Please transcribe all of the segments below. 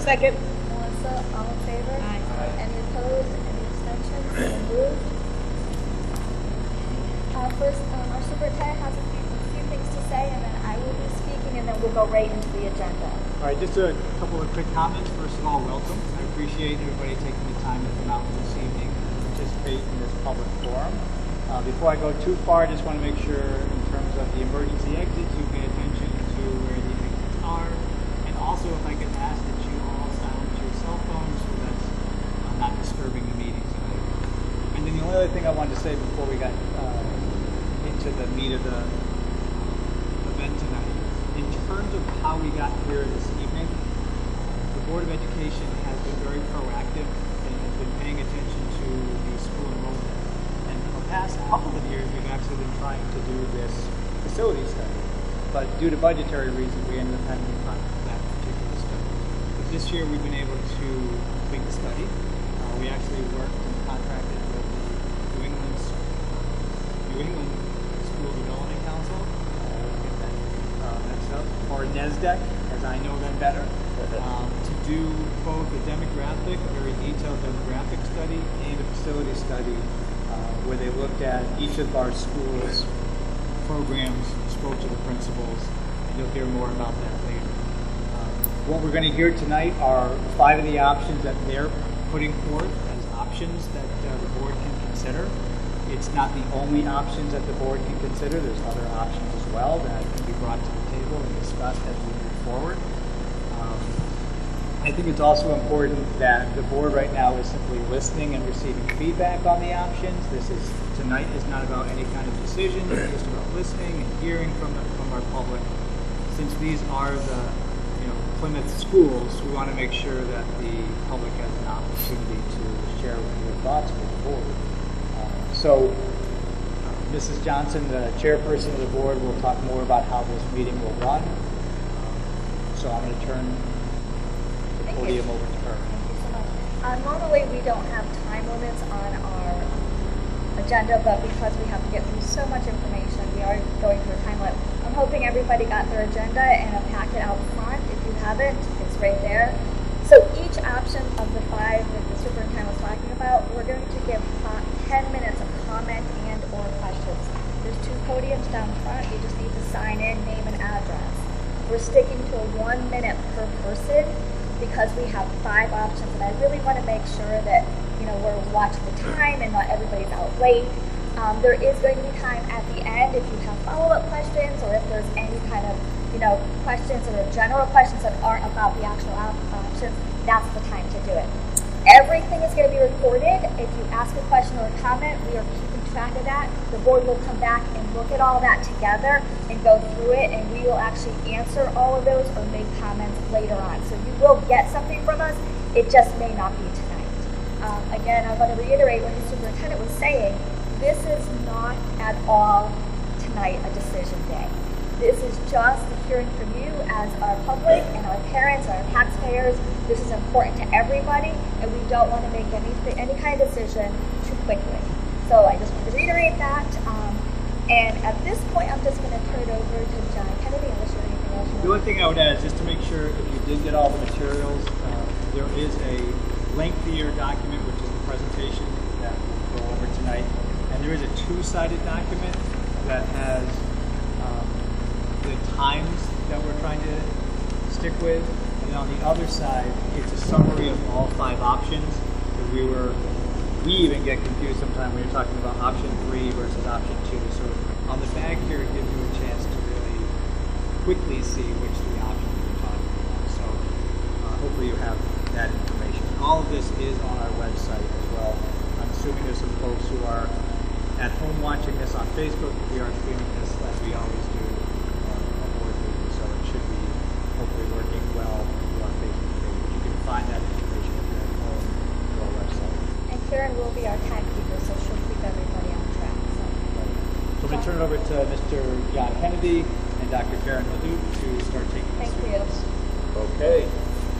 Second. Melissa, all in favor? Aye. Any opposed? Any abstentions? So moved. First, our superintendent has a few things to say, and then I will be speaking, and then we'll go right into the agenda. All right, just a couple of quick comments. First of all, welcome. I appreciate everybody taking the time to come out this evening and participate in this public forum. Before I go too far, I just want to make sure in terms of the emergency exits, you pay attention to where the exits are. And also, if I could ask that you all silence your cell phones so that's not disturbing the meeting tonight. And then the only other thing I wanted to say before we got into the meat of the event tonight, in terms of how we got here this evening, the Board of Education has been very proactive and has been paying attention to the school enrollment. And for the past couple of years, we've actually been trying to do this facility study. But due to budgetary reasons, we ended up having to cut that particular study. But this year, we've been able to complete the study. We actually worked and contracted with the New England School Development Council, get that messed up, or NESDEC, as I know them better, to do both a demographic, a very detailed demographic study, and a facility study where they looked at each of our schools' programs, spoke to the principals, and you'll hear more about that later. What we're going to hear tonight are 5 of the options that they're putting forth as options that the board can consider. It's not the only options that the board can consider. There's other options as well that can be brought to the table and discussed as we move forward. I think it's also important that the board right now is simply listening and receiving feedback on the options. Tonight is not about any kind of decision. It's just about listening and hearing from our public. Since these are the Plymouth schools, we want to make sure that the public has an opportunity to share their thoughts with the board. So, Mrs. Johnson, the chairperson of the board, will talk more about how this meeting will run. So I'm going to turn the podium over to her. Thank you so much. Normally, we don't have time limits on our agenda, but because we have to get through so much information, we are going through a time limit. I'm hoping everybody got their agenda and a packet out front. If you haven't, it's right there. So each option of the 5 that the superintendent was talking about, we're going to give 10 minutes of comment and or questions. There's 2 podiums down front. You just need to sign in, name and address. We're sticking to a 1 minute per person because we have 5 options, and I really want to make sure that we're watching the time and not everybody's out late. There is going to be time at the end if you have follow-up questions or if there's any kind of questions or general questions that aren't about the actual options. That's the time to do it. Everything is going to be recorded. If you ask a question or a comment, we are keeping track of that. The board will come back and look at all that together and go through it, and we will actually answer all of those or make comments later on. So you will get something from us. It just may not be tonight. Again, I want to reiterate what the superintendent was saying. This is not at all tonight a decision day. This is just hearing from you as our public and our parents, our taxpayers. This is important to everybody, and we don't want to make any kind of decision too quickly. So I just want to reiterate that. And at this point, I'm just going to turn it over to John Kennedy. Unless you have anything else. The only thing I would add is just to make sure if you did get all the materials, there is a lengthier document, which is the presentation that we'll go over tonight. And there is a 2-sided document that has the times that we're trying to stick with. And on the other side, it's a summary of all 5 options. We even get confused sometimes when you're talking about option 3 versus option 2. So on the back here, it gives you a chance to really quickly see which 3 options we're talking about. So hopefully you have that information. All of this is on our website as well. I'm assuming there's some folks who are at home watching this on Facebook. We are streaming this as we always do on board meeting, so it should be hopefully working well through our Facebook page. You can find that information if you're at home through our website. And Karen will be our timekeeper, so she'll keep everybody on track. So I'm going to turn it over to Mr. John Kennedy and Dr. Karen LeDuc to start taking the students. Okay.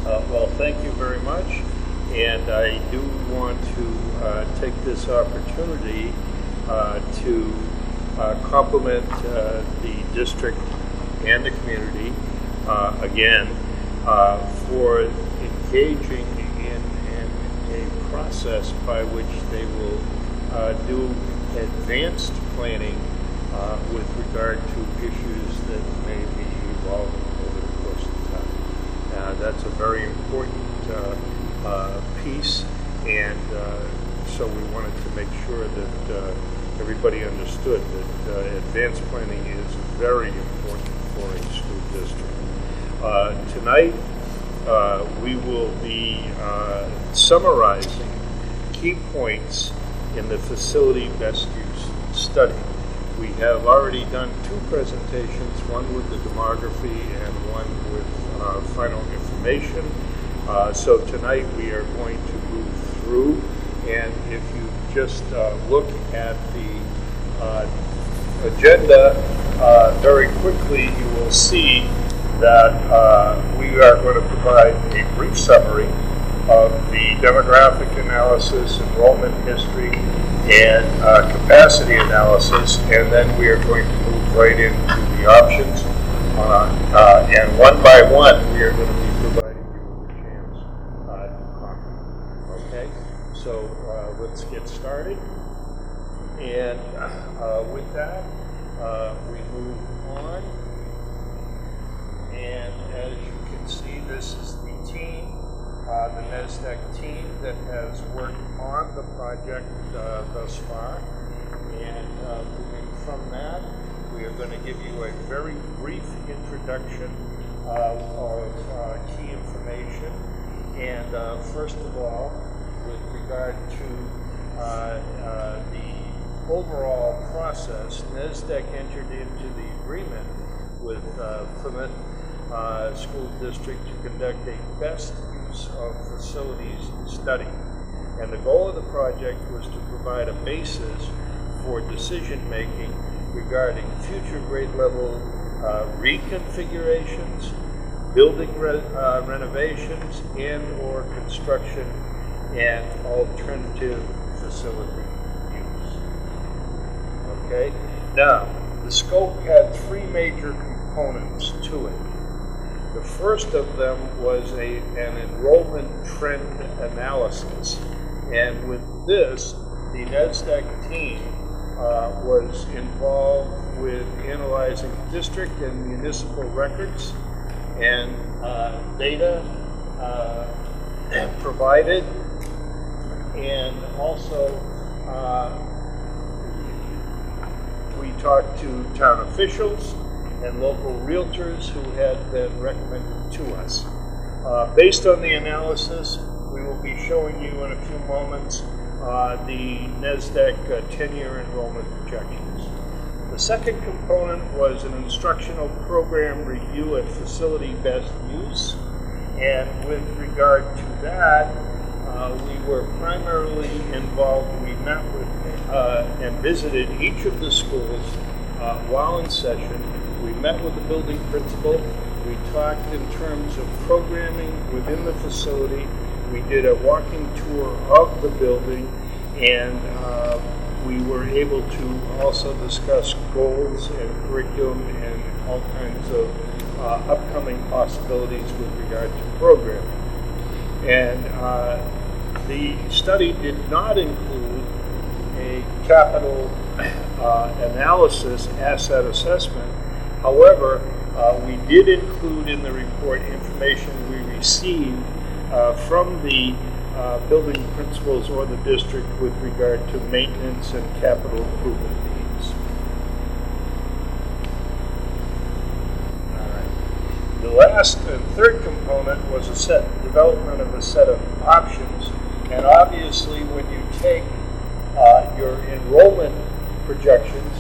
Well, thank you very much. And I do want to take this opportunity to compliment the district and the community again for engaging in a process by which they will do advanced planning with regard to issues that may be evolving over the course of time. That's a very important piece, and so we wanted to make sure that everybody understood that advanced planning is very important for a school district. Tonight, we will be summarizing key points in the facility best use study. We have already done 2 presentations, one with the demography and one with final information. So tonight we are going to move through, and if you just look at the agenda very quickly, you will see that we are going to provide a brief summary of the demographic analysis, enrollment history, and capacity analysis, and then we are going to move right into the options. And one by one, we are going to be providing you with a chance to comment. Okay, so let's get started. And with that, we move on. And as you can see, this is the team, the NESDEC team that has worked on the project thus far. And moving from that, we are going to give you a very brief introduction of key information. And first of all, with regard to the overall process, NESDEC entered into the agreement with Plymouth School District to conduct a best use of facilities study. And the goal of the project was to provide a basis for decision making regarding future grade level reconfigurations, building renovations, and or construction and alternative facility use. Okay, now the scope had 3 major components to it. The first of them was an enrollment trend analysis, and with this, the NESDEC team was involved with analyzing district and municipal records and data provided, and also we talked to town officials and local realtors who had been recommended to us. Based on the analysis, we will be showing you in a few moments the NESDEC 10-year enrollment projections. The second component was an instructional program review at facility best use, and with regard to that, we were primarily involved. We met with and visited each of the schools while in session. We met with the building principal. We talked in terms of programming within the facility. We did a walking tour of the building, and we were able to also discuss goals and curriculum and all kinds of upcoming possibilities with regard to programming. And the study did not include a capital analysis asset assessment. However, we did include in the report information we received from the building principals or the district with regard to maintenance and capital improvement needs. All right. The last and third component was development of a set of options. And obviously, when you take your enrollment projections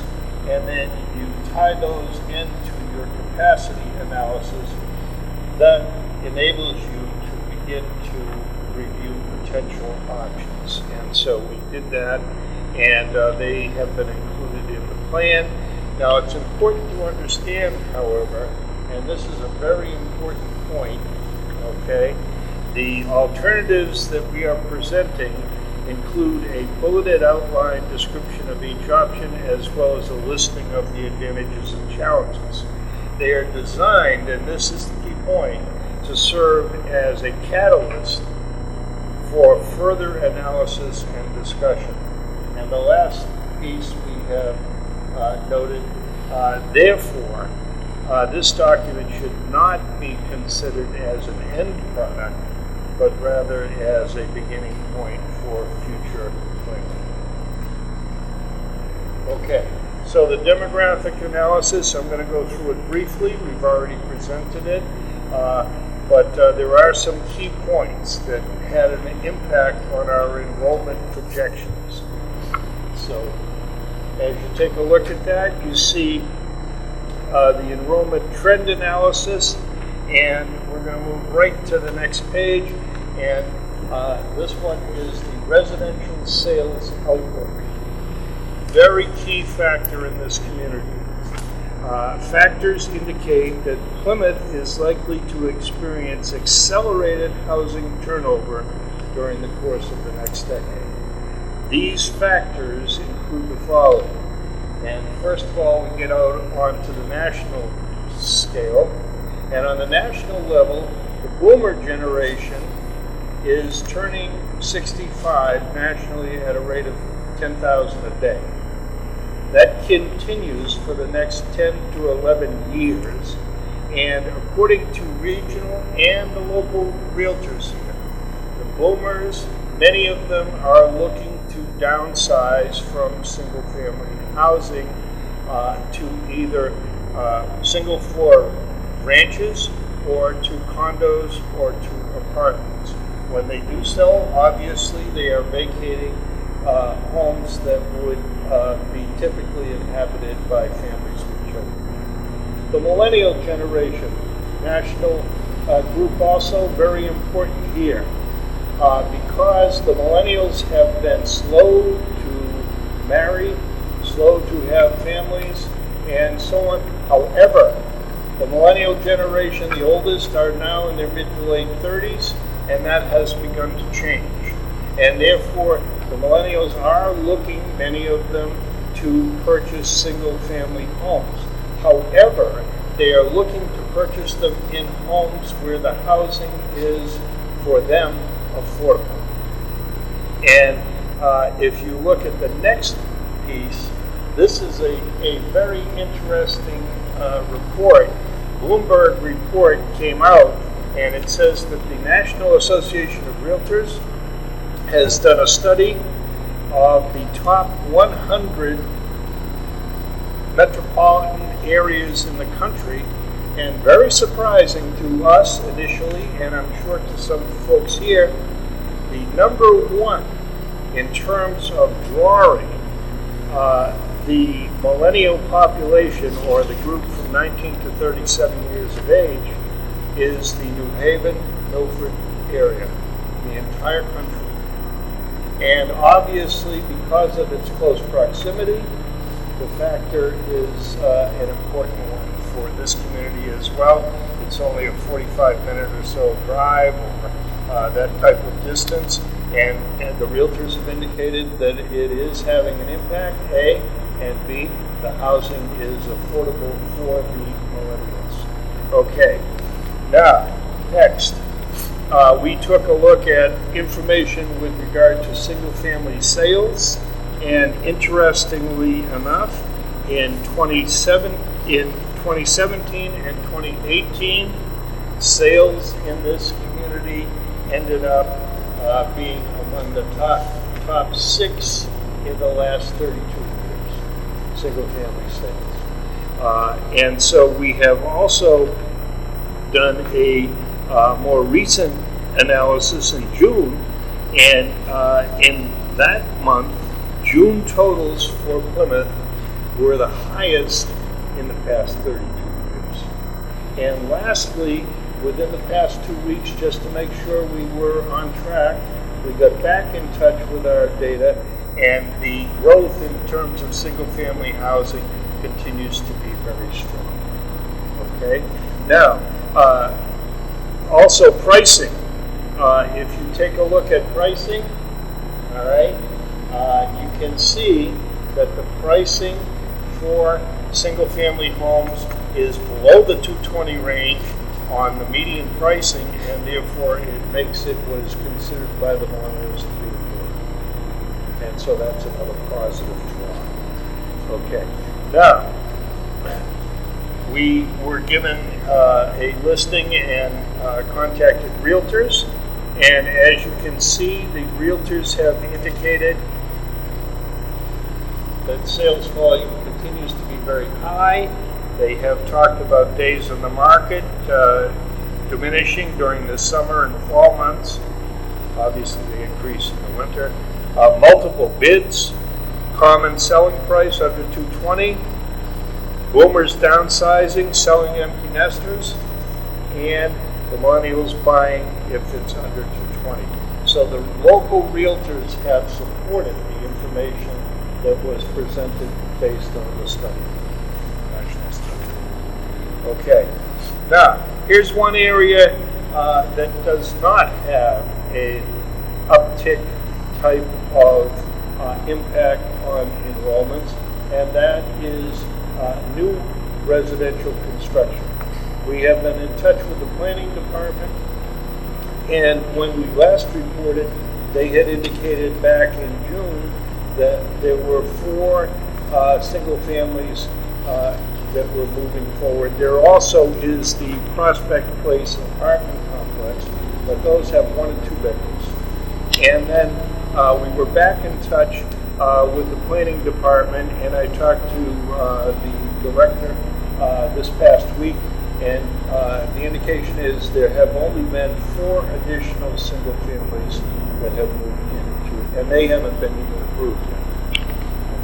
and then you tie those into your capacity analysis, that enables you to begin to review potential options. And so we did that, and they have been included in the plan. Now, it's important to understand, however, and this is a very important point, okay, the alternatives that we are presenting include a bulleted outline description of each option as well as a listing of the advantages and challenges. They are designed, and this is the key point, to serve as a catalyst for further analysis and discussion. And the last piece we have noted, therefore, this document should not be considered as an end product, but rather as a beginning point for future planning. Okay, so the demographic analysis, I'm going to go through it briefly. We've already presented it, but there are some key points that had an impact on our enrollment projections. So as you take a look at that, you see the enrollment trend analysis, and we're going to move right to the next page, and this one is the residential sales outlook. Very key factor in this community. Factors indicate that Plymouth is likely to experience accelerated housing turnover during the course of the next decade. These factors include the following. And first of all, we get out onto the national scale. And on the national level, the boomer generation is turning 65 nationally at a rate of 10,000 a day. That continues for the next 10 to 11 years. And according to regional and the local realtors here, the boomers, many of them are looking to downsize from single-family housing to either single floor ranches or to condos or to apartments. When they do so, obviously they are vacating homes that would be typically inhabited by families with children. The millennial generation, national group also very important here, because the millennials have been slow to marry, slow to have families, and so on. However, the millennial generation, the oldest, are now in their mid to late 30s, and that has begun to change. And therefore, the millennials are looking, many of them, to purchase single-family homes. However, they are looking to purchase them in homes where the housing is, for them, affordable. And if you look at the next piece, this is a very interesting report. Bloomberg report came out, and it says that the National Association of Realtors has done a study of the top 100 metropolitan areas in the country, and very surprising to us initially, and I'm sure to some folks here, the number one in terms of drawing the millennial population, or the group from 19 to 37 years of age, is the New Haven, Milford area, the entire country. And obviously, because of its close proximity, the factor is an important one for this community as well. It's only a 45-minute or so drive, or that type of distance, and the realtors have indicated that it is having an impact, A, and B, the housing is affordable for the millennials. Okay, now, next. We took a look at information with regard to single-family sales, and interestingly enough, in 2017 and 2018, sales in this community ended up being among the top 6 in the last 32 years, single-family sales. And so we have also done a more recent analysis in June, and in that month, June totals for Plymouth were the highest in the past 32 years. And lastly, within the past 2 weeks, just to make sure we were on track, we got back in touch with our data, and the growth in terms of single-family housing continues to be very strong. Okay? Now, also pricing. If you take a look at pricing, all right, you can see that the pricing for single-family homes is below the 220 range on the median pricing, and therefore it makes it what is considered by the millennials to be affordable. And so that's another positive draw. Okay. Now, we were given a listing and contacted realtors, and as you can see, the realtors have indicated that sales volume continues to be very high. They have talked about days on the market diminishing during the summer and fall months. Obviously, they increase in the winter. Multiple bids, common selling price under 220, boomers downsizing, selling empty nesters, and the millennials buying if it's under 220. So the local realtors have supported the information that was presented based on the study, national study. Okay, now here's one area that does not have an uptick type of impact on enrollments, and that is new residential construction. We have been in touch with the planning department, and when we last reported, they had indicated back in June that there were 4 single families that were moving forward. There also is the Prospect Place apartment complex, but those have 1 and 2 bedrooms. And then we were back in touch with the planning department, and I talked to the director this past week, and the indication is there have only been 4 additional single families that have moved into, and they haven't been even approved yet.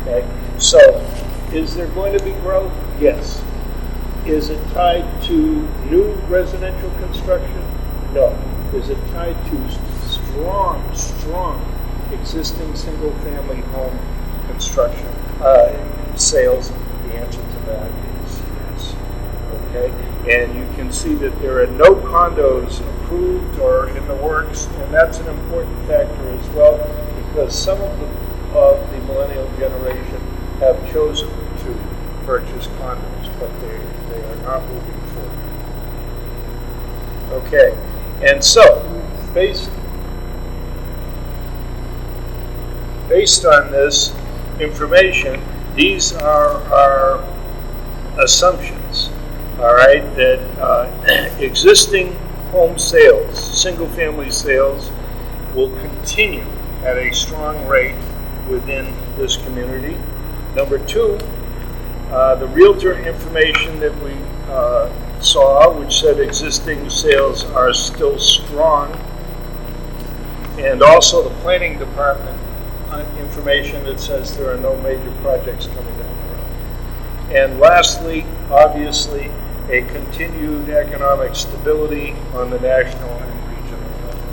Okay, so is there going to be growth? Yes. Is it tied to new residential construction? No. Is it tied to strong existing single-family home construction sales? The answer to that is yes. Okay, and you can see that there are no condos approved or in the works, and that's an important factor as well, because some of the millennial generation have chosen to purchase condos, but they are not moving forward. Okay, and so based on this information, these are our assumptions, all right, that existing home sales, single-family sales, will continue at a strong rate within this community. Number 2, the realtor information that we saw, which said existing sales are still strong, and also the planning department information that says there are no major projects coming down the road. And lastly, obviously, a continued economic stability on the national and regional level.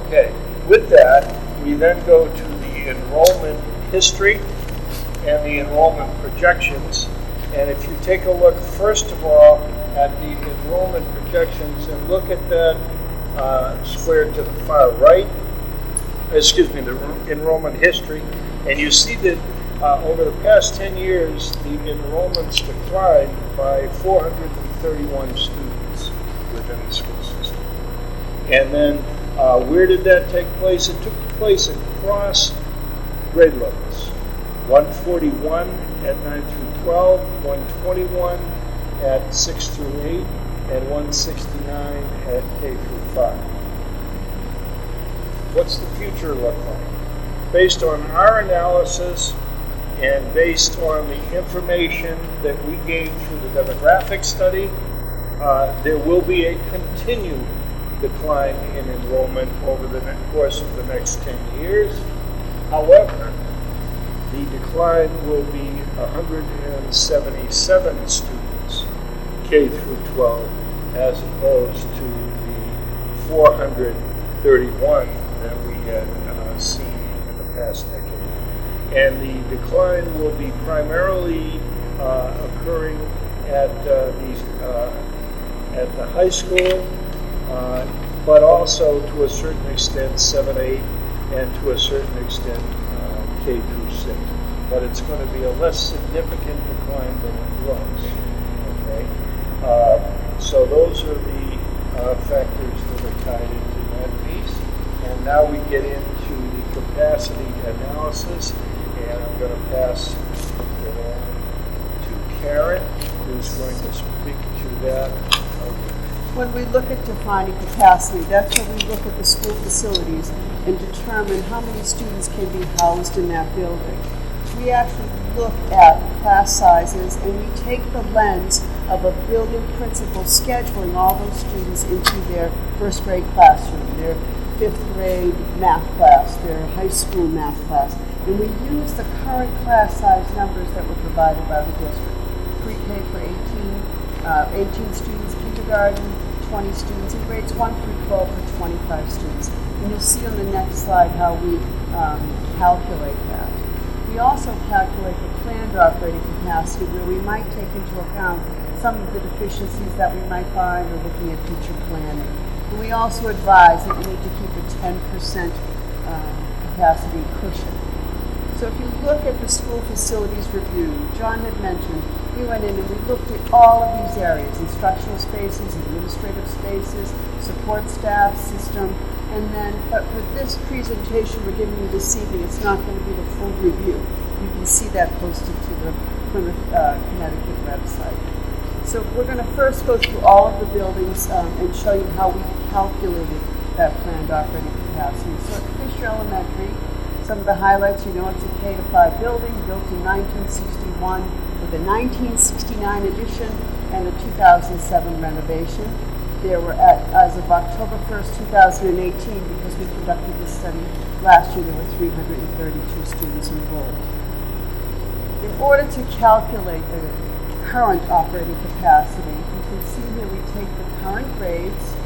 Okay, with that, we then go to the enrollment history and the enrollment projections. And if you take a look, first of all, at the enrollment projections and look at that square to the far right, the enrollment history, and you see that over the past 10 years, the enrollments declined by 431 students within the school system. And then where did that take place? It took place across grade levels. 141 at 9 through 12, 121 at 6 through 8, and 169 at K through 5. What's the future look like? Based on our analysis and based on the information that we gained through the demographic study, there will be a continued decline in enrollment over the course of the next 10 years. However, the decline will be 177 students, K through 12, as opposed to the 431 that we had seen in the past decade. And the decline will be primarily occurring at the high school, but also to a certain extent 7-8, and to a certain extent K through 6. But it's going to be a less significant decline than it was. Okay, so those are the factors that are tied into that piece. And now we get into the capacity analysis, and I'm going to pass it on to Karen, who's going to speak to that. When we look at defining capacity, that's when we look at the school facilities and determine how many students can be housed in that building. We actually look at class sizes and we take the lens of a building principal scheduling all those students into their first grade classroom, their fifth grade math class, their high school math class, and we use the current class size numbers that were provided by the district. Pre-K for 18 students, kindergarten, 20 students, and grades 1 through 12 for 25 students. And you'll see on the next slide how we calculate that. We also calculate the planned operating capacity where we might take into account some of the deficiencies that we might find or looking at future planning. And we also advise that you need to keep a 10% capacity cushion. So if you look at the school facilities review, John had mentioned, we went in and we looked at all of these areas, instructional spaces, administrative spaces, support staff, system, and then, but for this presentation we're giving you this evening, it's not going to be the full review. You can see that posted to the Plymouth, Connecticut website. So we're going to first go through all of the buildings and show you how we calculated that planned operating capacity. So at Fisher Elementary, some of the highlights, you know, it's a K-5 building built in 1961 with a 1969 addition and a 2007 renovation. There were, as of October 1st, 2018, because we conducted this study last year, there were 332 students enrolled. In order to calculate the current operating capacity, you can see here we take the current grades,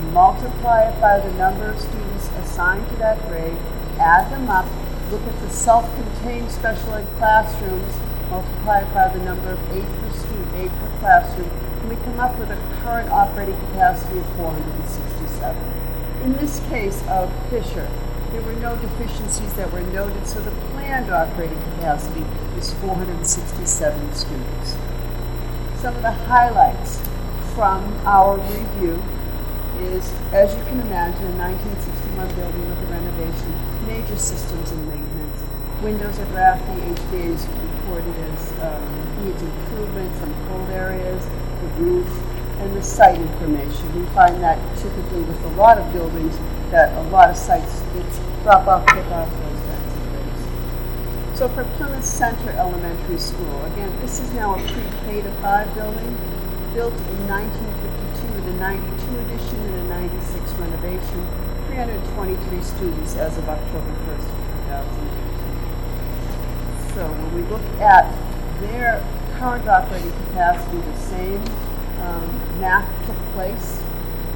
multiply it by the number of students assigned to that grade, add them up, look at the self-contained special ed classrooms, multiply it by the number of 8 per student, 8 per classroom, and we come up with a current operating capacity of 467. In this case of Fisher, there were no deficiencies that were noted, so the planned operating capacity is 467 students. Some of the highlights from our review is, as you can imagine, a 1961 building with a renovation, major systems and maintenance. Windows are drafty, HVAC is reported as needs improvement, some cold areas, the roof, and the site information. We find that typically with a lot of buildings that a lot of sites, it's drop off, pick off, those kinds of things. So for Plymouth Center Elementary School, again, this is now a pre-K to 5 building, built in 1952 with a 92 addition and a 96 renovation, 323 students as of October 1st, 2018. So when we look at their current operating capacity, the same math took place,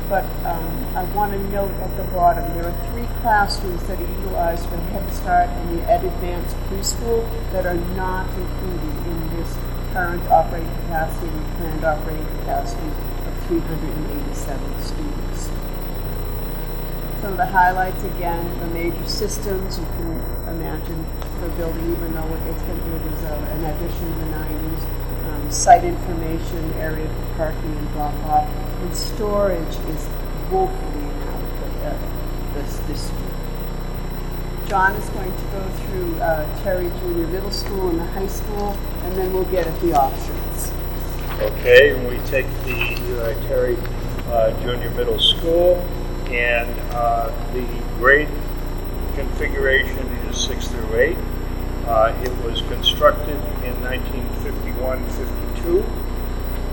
but I want to note at the bottom, there are 3 classrooms that are utilized for Head Start and the Ed Advanced Preschool that are not included in this current operating capacity and planned operating capacity of 387 students. Some of the highlights, again, the major systems, you can imagine the building, even though it's going to be an addition in the 90s, site information, area for parking and drop-off, and storage is woefully inadequate at this school. John is going to go through Terry Junior Middle School and the high school, and then we'll get at the options. Okay, and we take the Terry Junior Middle School, and the grade configuration is 6 through 8. It was constructed in 1951-52,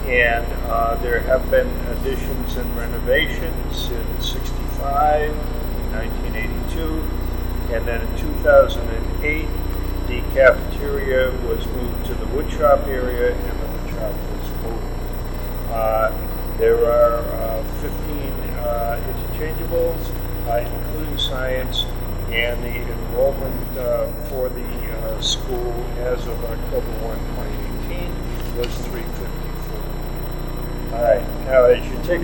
and there have been additions and renovations in 65, 1982, and then in 2008, the cafeteria was moved to the woodshop area, and the woodshop was moved. There are 15 interchangeables, including science, and the enrollment for the school as of October 1, 2018 was 354. All right, now as you take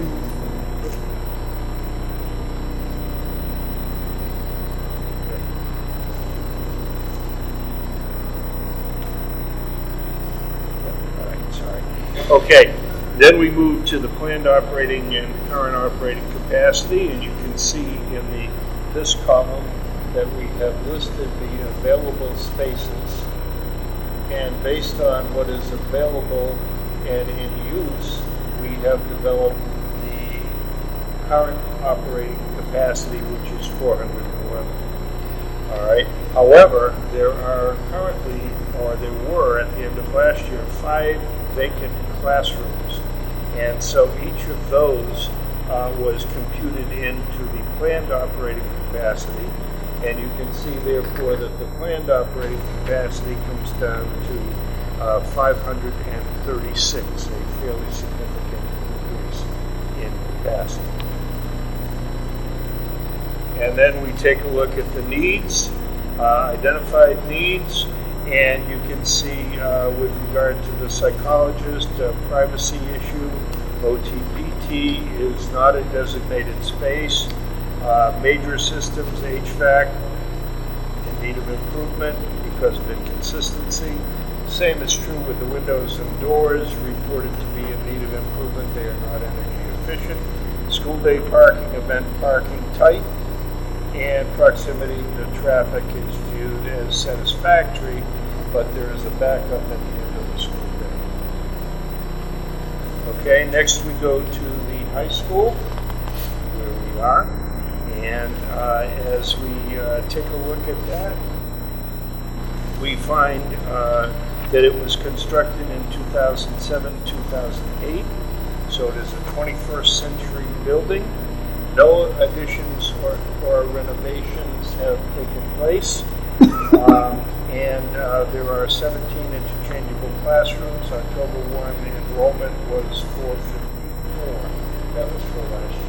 Okay, Then we move to the planned operating and current operating capacity, and you can see in this column that we have listed the available spaces. And based on what is available and in use, we have developed the current operating capacity, which is 411. All right. However, there are currently, or there were at the end of last year, 5 vacant classrooms. And so each of those was computed into the planned operating capacity. And you can see, therefore, that the planned operating capacity comes down to 536, a fairly significant increase in capacity. And then we take a look at the needs, identified needs, and you can see with regard to the psychologist, privacy issue, OTPT is not a designated space. Major systems, HVAC, in need of improvement because of inconsistency. Same is true with the windows and doors, reported to be in need of improvement. They are not energy efficient. School day parking, event parking tight, and proximity to traffic is viewed as satisfactory, but there is a backup at the end of the school day. Okay, next we go to the high school, where we are. And as we take a look at that, we find that it was constructed in 2007-2008, so it is a 21st century building. No additions or renovations have taken place, and there are 17 interchangeable classrooms. October 1 enrollment was 454. That was for last year.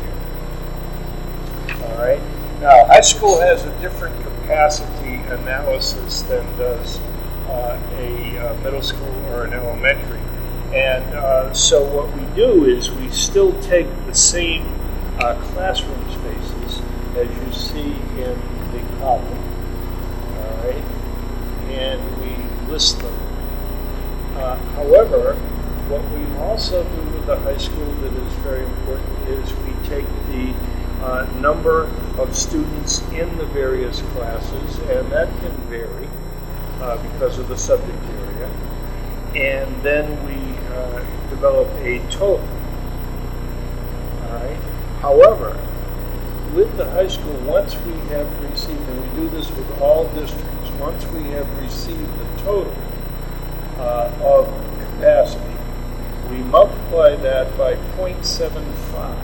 All right. Now, high school has a different capacity analysis than does a middle school or an elementary. And so what we do is we still take the same classroom spaces as you see in the column. All right. And we list them. However, what we also do with the high school that is very important is we take the number of students in the various classes, and that can vary because of the subject area. And then we develop a total. All right. However, with the high school, once we have received, and we do this with all districts, once we have received the total of capacity, we multiply that by 0.75.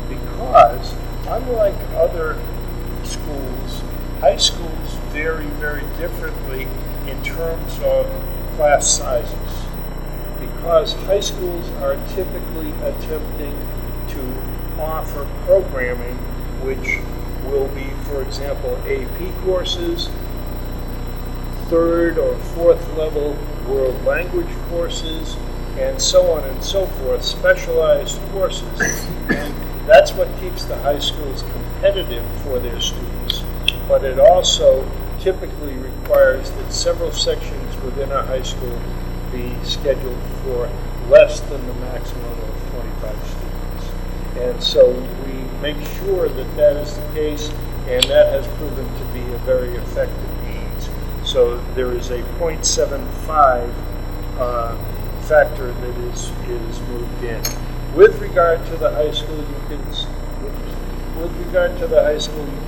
Because, unlike other schools, high schools vary very differently in terms of class sizes. Because high schools are typically attempting to offer programming which will be, for example, AP courses, 3rd or 4th level world language courses, and so on and so forth, specialized courses. And that's what keeps the high schools competitive for their students. But it also typically requires that several sections within a high school be scheduled for less than the maximum of 25 students. And so we make sure that that is the case, and that has proven to be a very effective means. So there is a 0.75 factor that is moved in. With regard to the high school, you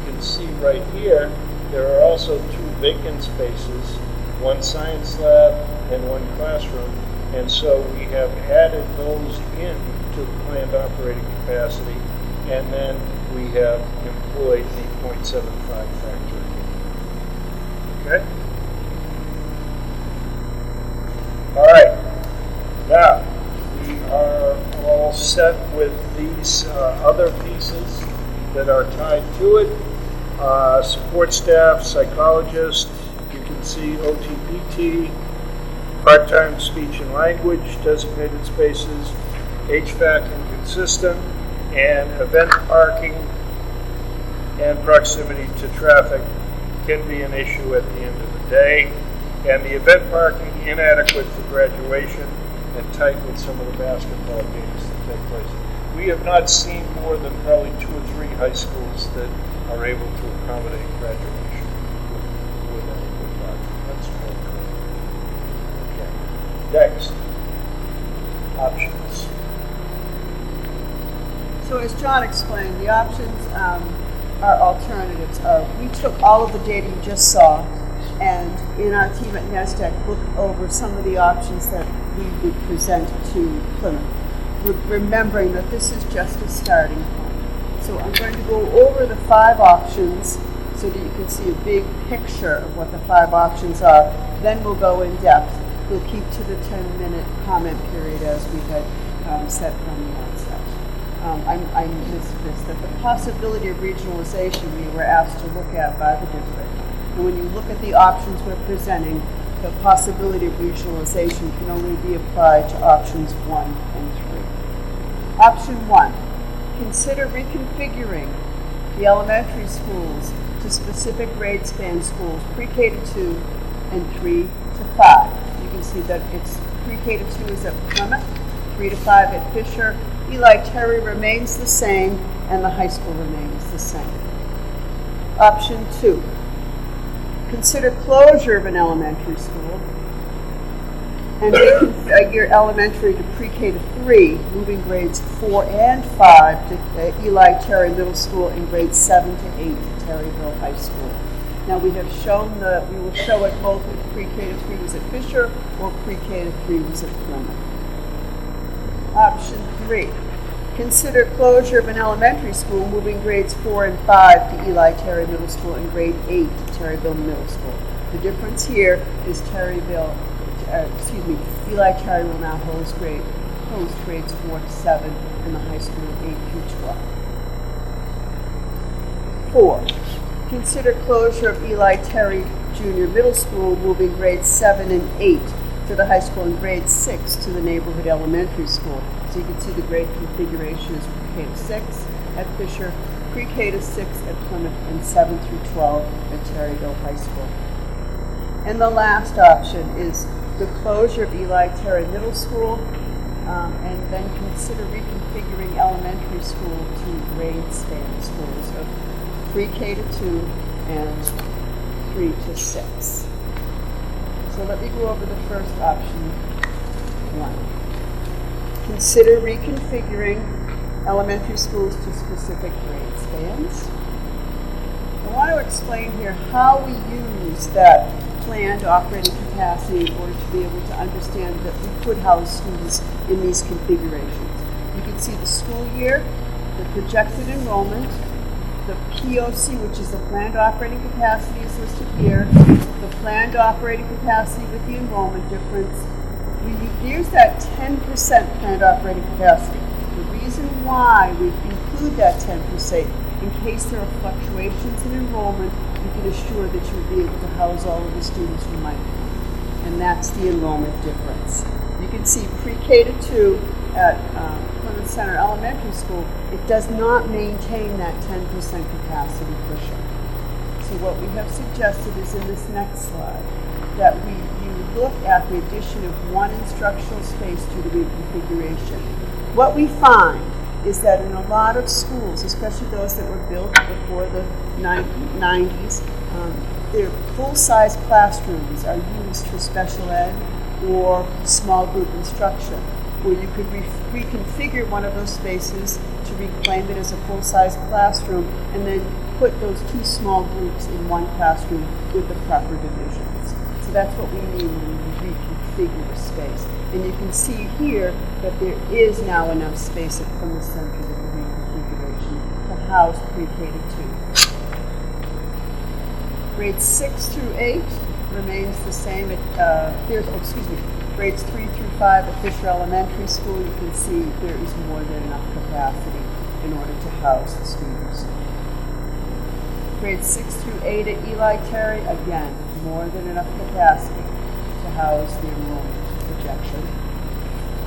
can see right here there are also 2 vacant spaces, 1 science lab and 1 classroom, and so we have added those in to the planned operating capacity, and then we have employed the 0.75 factor. Okay? All right. Now, we are all set with these other pieces that are tied to it. Support staff, psychologist, you can see OTPT, part-time speech and language, designated spaces, HVAC inconsistent, and event parking and proximity to traffic can be an issue at the end of the day. And the event parking inadequate for graduation, and tight with some of the basketball games that take place. We have not seen more than probably 2 or 3 high schools that are able to accommodate graduation with adequate parking. That's really good. Okay. Next, options. So as John explained, the options are alternatives. We took all of the data you just saw, and in our team at NASDAQ looked over some of the options that we would present to Plymouth, remembering that this is just a starting point. So I'm going to go over the 5 options so that you can see a big picture of what the 5 options are. Then we'll go in depth. We'll keep to the 10-minute comment period as we had set from the outset. I missed this, that the possibility of regionalization we were asked to look at by the district. And when you look at the options we're presenting, the possibility of regionalization can only be applied to options 1 and 3. Option 1, consider reconfiguring the elementary schools to specific grade span schools, pre-K to 2 and 3 to 5. You can see that it's pre-K to 2 is at Plymouth, 3 to 5 at Fisher. Eli Terry remains the same, and the high school remains the same. Option 2, consider closure of an elementary school and reconfigure elementary to pre-K to 3, moving grades 4 and 5 to Eli Terry Middle School and grades 7 to 8 to Terryville High School. Now we have shown we will show it both if pre-K to 3 was at Fisher or pre-K to 3 was at Plymouth. Option 3, consider closure of an elementary school, moving grades 4 and 5 to Eli Terry Middle School and grade 8 to Terryville Middle School. The difference here is Eli Terry will now host grades 4 to 7 and the high school 8 through 12. 4, consider closure of Eli Terry Junior Middle School, moving grades 7 and 8 to the high school and grade 6 to the neighborhood elementary school. So you can see the grade configuration is pre-K to 6 at Fisher, pre-K to 6 at Plymouth, and 7 through 12 at Terryville High School. And the last option is the closure of Eli Terry Middle School, and then consider reconfiguring elementary school to grade span schools of pre-K to 2 and 3 to 6. So let me go over the first option 1. Consider reconfiguring elementary schools to specific grade spans. I want to explain here how we use that planned operating capacity in order to be able to understand that we could house students in these configurations. You can see the school year, the projected enrollment, the POC, which is the planned operating capacity, is listed here. The planned operating capacity with the enrollment difference. We use that 10% planned operating capacity. The reason why we include that 10% in case there are fluctuations in enrollment, you can assure that you'll be able to house all of the students who might come. And that's the enrollment difference. You can see pre-K to 2 at Plymouth Center Elementary School, it does not maintain that 10% capacity cushion. So what we have suggested is in this next slide that you look at the addition of 1 instructional space to the reconfiguration. What we find is that in a lot of schools, especially those that were built before the 90s, their full-size classrooms are used for special ed or small group instruction, where you could reconfigure one of those spaces to reclaim it as a full-size classroom and then put those 2 small groups in 1 classroom with the proper divisions. So that's what we mean when we reconfigure a space. And you can see here that there is now enough space at Plymouth Center with the reconfiguration to house pre-K to 2. Grades 6 through 8 remains the same at, grades 3 through 5 at Fisher Elementary School. You can see there is more than enough capacity in order to house the students. Grades 6 through 8 at Eli Terry, again, more than enough capacity to house the enrollment projection.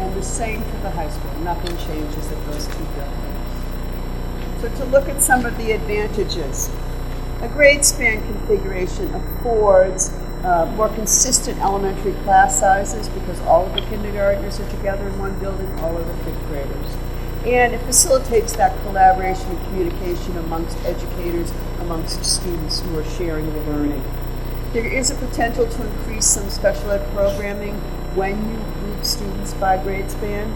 And the same for the high school. Nothing changes at those 2 buildings. So to look at some of the advantages, a grade span configuration affords More consistent elementary class sizes because all of the kindergartners are together in one building, all of the fifth graders. And it facilitates that collaboration and communication amongst educators, amongst students who are sharing the learning. There is a potential to increase some special ed programming when you group students by grade span.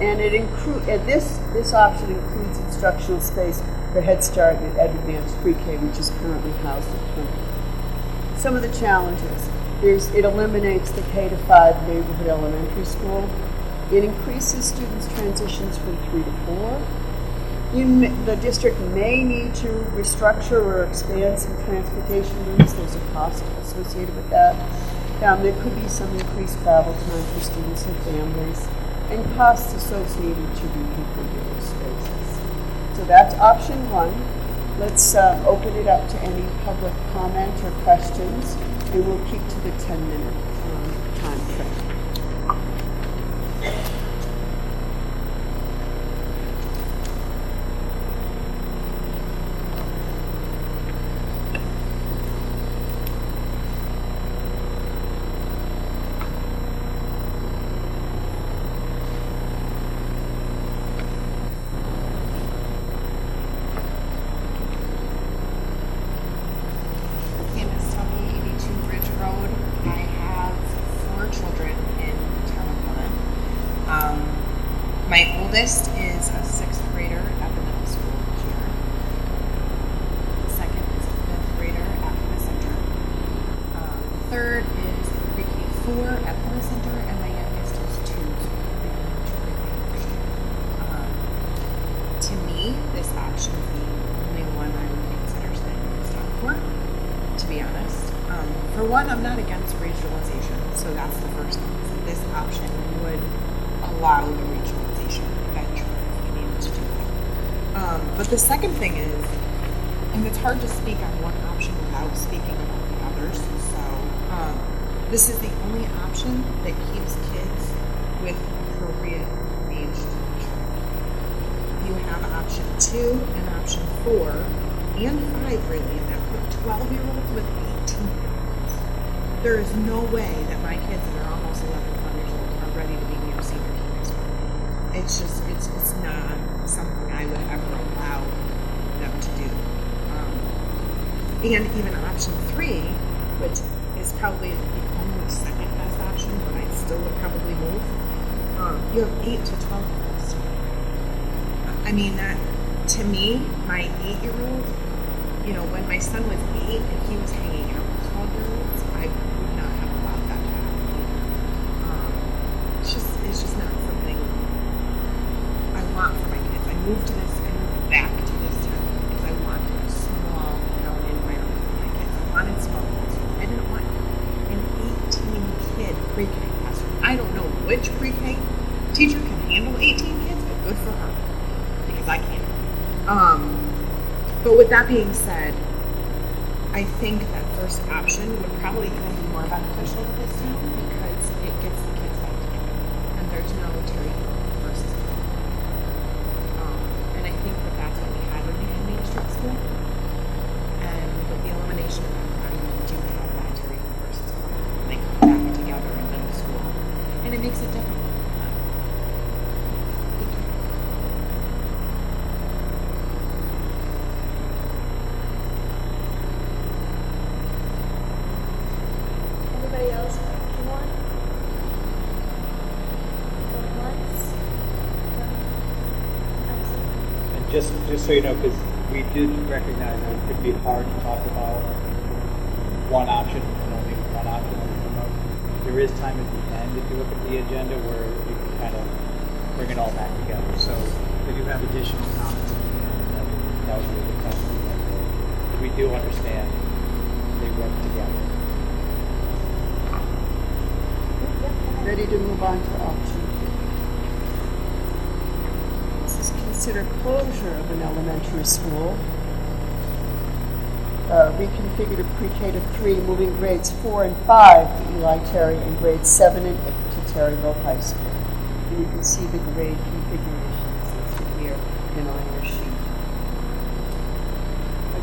And this option includes instructional space for Head Start and Advanced Pre-K, which is currently housed at Plymouth. Some of the challenges. It eliminates the K-5 neighborhood elementary school. It increases students' transitions from 3 to 4. The district may need to restructure or expand some transportation routes. There's a cost associated with that. There could be some increased travel time for students and families, and costs associated to reconfigure those spaces. So that's option 1. Let's open it up to any public comment or questions, and we'll keep to the 10-minute time frame. My oldest is a 6th grader at the middle school this year. The second is a 5th grader at the center. Third is pre-K4 at the center, and my youngest is 2. To me, this option is the only one I would consider spending this time for, to be honest. For one, I'm not against regionalization, so that's the first thing. So this option would allow the regionalization eventually if we needed to do that. But the second thing is, and it's hard to speak on one option without speaking about the others, so this is the only option that keeps kids with appropriate age teacher. You have option 2 and option 4 and 5 really, and that put 12-year-olds with 18-year-olds. There is no way that my kids that are almost 11, 12 years old are ready to be near senior high school. It's just, it's not something I would ever allow them to do. And even option 3, which is probably become the second best option, but I still would probably move. You have 8 to 12 years. I mean, that, to me, my 8-year-old, when my son was 8 and he was hanging out with 12-year-olds, I would not have allowed that to happen. It's just not something I want for my kids. I moved back to this town because I wanted a small town environment for my kids. I wanted small kids. I didn't want an 18-kid pre-K classroom. I don't know which pre-K teacher can handle 18 kids, but good for her because I can't. But with that being said, I think that first option would probably even be more beneficial to this town because it gets the kids back together, and there's no Terry versus and I think that that's what we had when we had Main Street School, and with the elimination of that program, we do have that Terry versus they come back together in middle school, and it makes it difficult for them. Thank you. Anybody else going on? Going once? And just so you know, because we did recognize that it could be hard to talk about one option and only one option that we promote. There is time at the end, if you look at the agenda, where we can kind of bring it all back together. So if you have additional comments at the end, that would be a good time to do that. We do understand they work together. Ready to move on to option 2. This is consider closure of an elementary school. Reconfigure to pre-K to 3, moving grades 4 and 5 to Eli Terry and grades 7 and 8 to Terryville High School. And you can see the grade configurations listed here and on your sheet.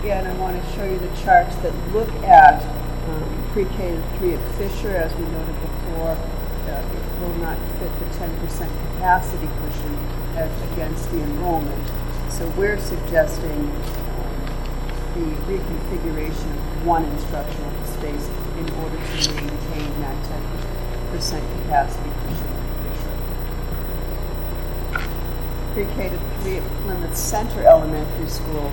Again, I want to show you the charts that look at Pre-K to 3 at Fisher, as we noted before, it will not fit the 10% capacity cushion against the enrollment. So we're suggesting the reconfiguration of one instructional space in order to maintain that 10% capacity cushion at Fisher. Pre-K to 3 at Plymouth Center Elementary School,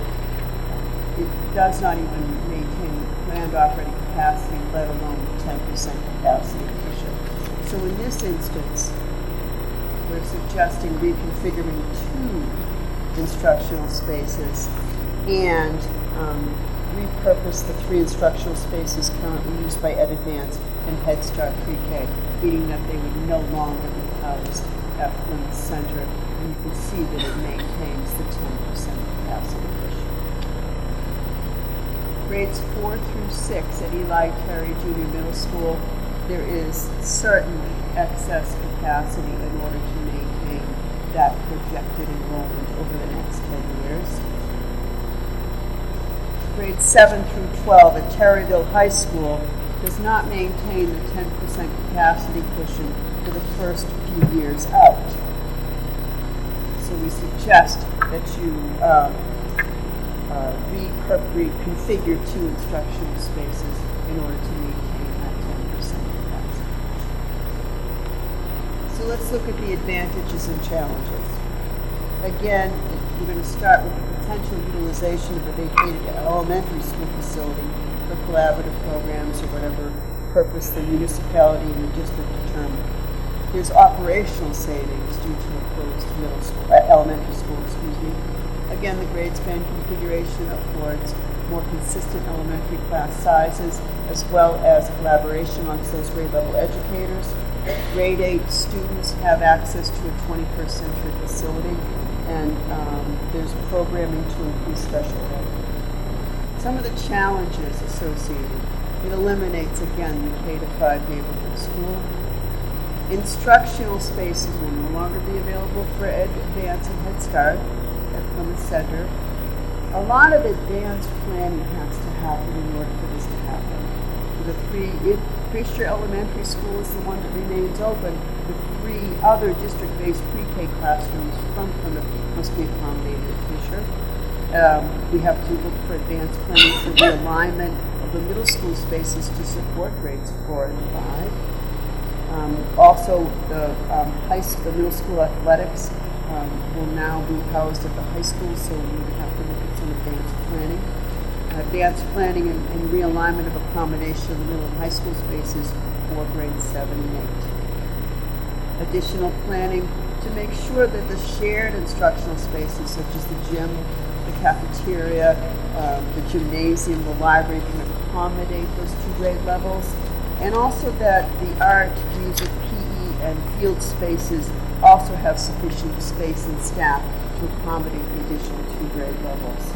it does not even maintain land operating capacity, let alone 10% capacity cushion. So in this instance, we're suggesting reconfiguring 2 instructional spaces and repurpose the 3 instructional spaces currently used by Ed Advance and Head Start Pre-K, meaning that they would no longer be housed at Plymouth Center. And you can see that it maintains the 10% capacity cushion. Grades 4 through 6 at Eli Terry Junior Middle School, there is certainly excess capacity in order to maintain that projected enrollment over the next 10 years. Grades 7 through 12 at Terryville High School does not maintain the 10% capacity cushion for the first few years out. So we suggest that you reconfigure 2 instructional spaces in order to maintain that 10% capacity. So let's look at the advantages and challenges. Again, we're going to start with the potential utilization of a vacated elementary school facility for collaborative programs or whatever purpose the municipality and the district determine. There's operational savings due to a closed elementary school. Again, the grade span configuration affords more consistent elementary class sizes as well as collaboration amongst those grade level educators. Grade 8 students have access to a 21st century facility, and there's programming to increase special ed. Some of the challenges associated: it eliminates, again, the K to 5 neighborhood school. Instructional spaces will no longer be available for Ed Advance and Head Start at Plymouth Center. A lot of advanced planning has to happen in order for this to happen. If Fisher Elementary School is the one that remains open, the 3 other district-based pre-K classrooms from Plymouth must be accommodated at Fisher. We have to look for advanced planning for the alignment of the middle school spaces to support grades 4 and 5. Also, the middle school athletics will now be housed at the high school, so we have to look at some advanced planning. Advanced planning and realignment of accommodation of the middle and high school spaces for grades 7 and 8. Additional planning to make sure that the shared instructional spaces, such as the gym, the cafeteria, the gymnasium, the library, can accommodate those 2 grade levels, and also that the art, music, PE, and field spaces also have sufficient space and staff to accommodate the additional 2 grade levels.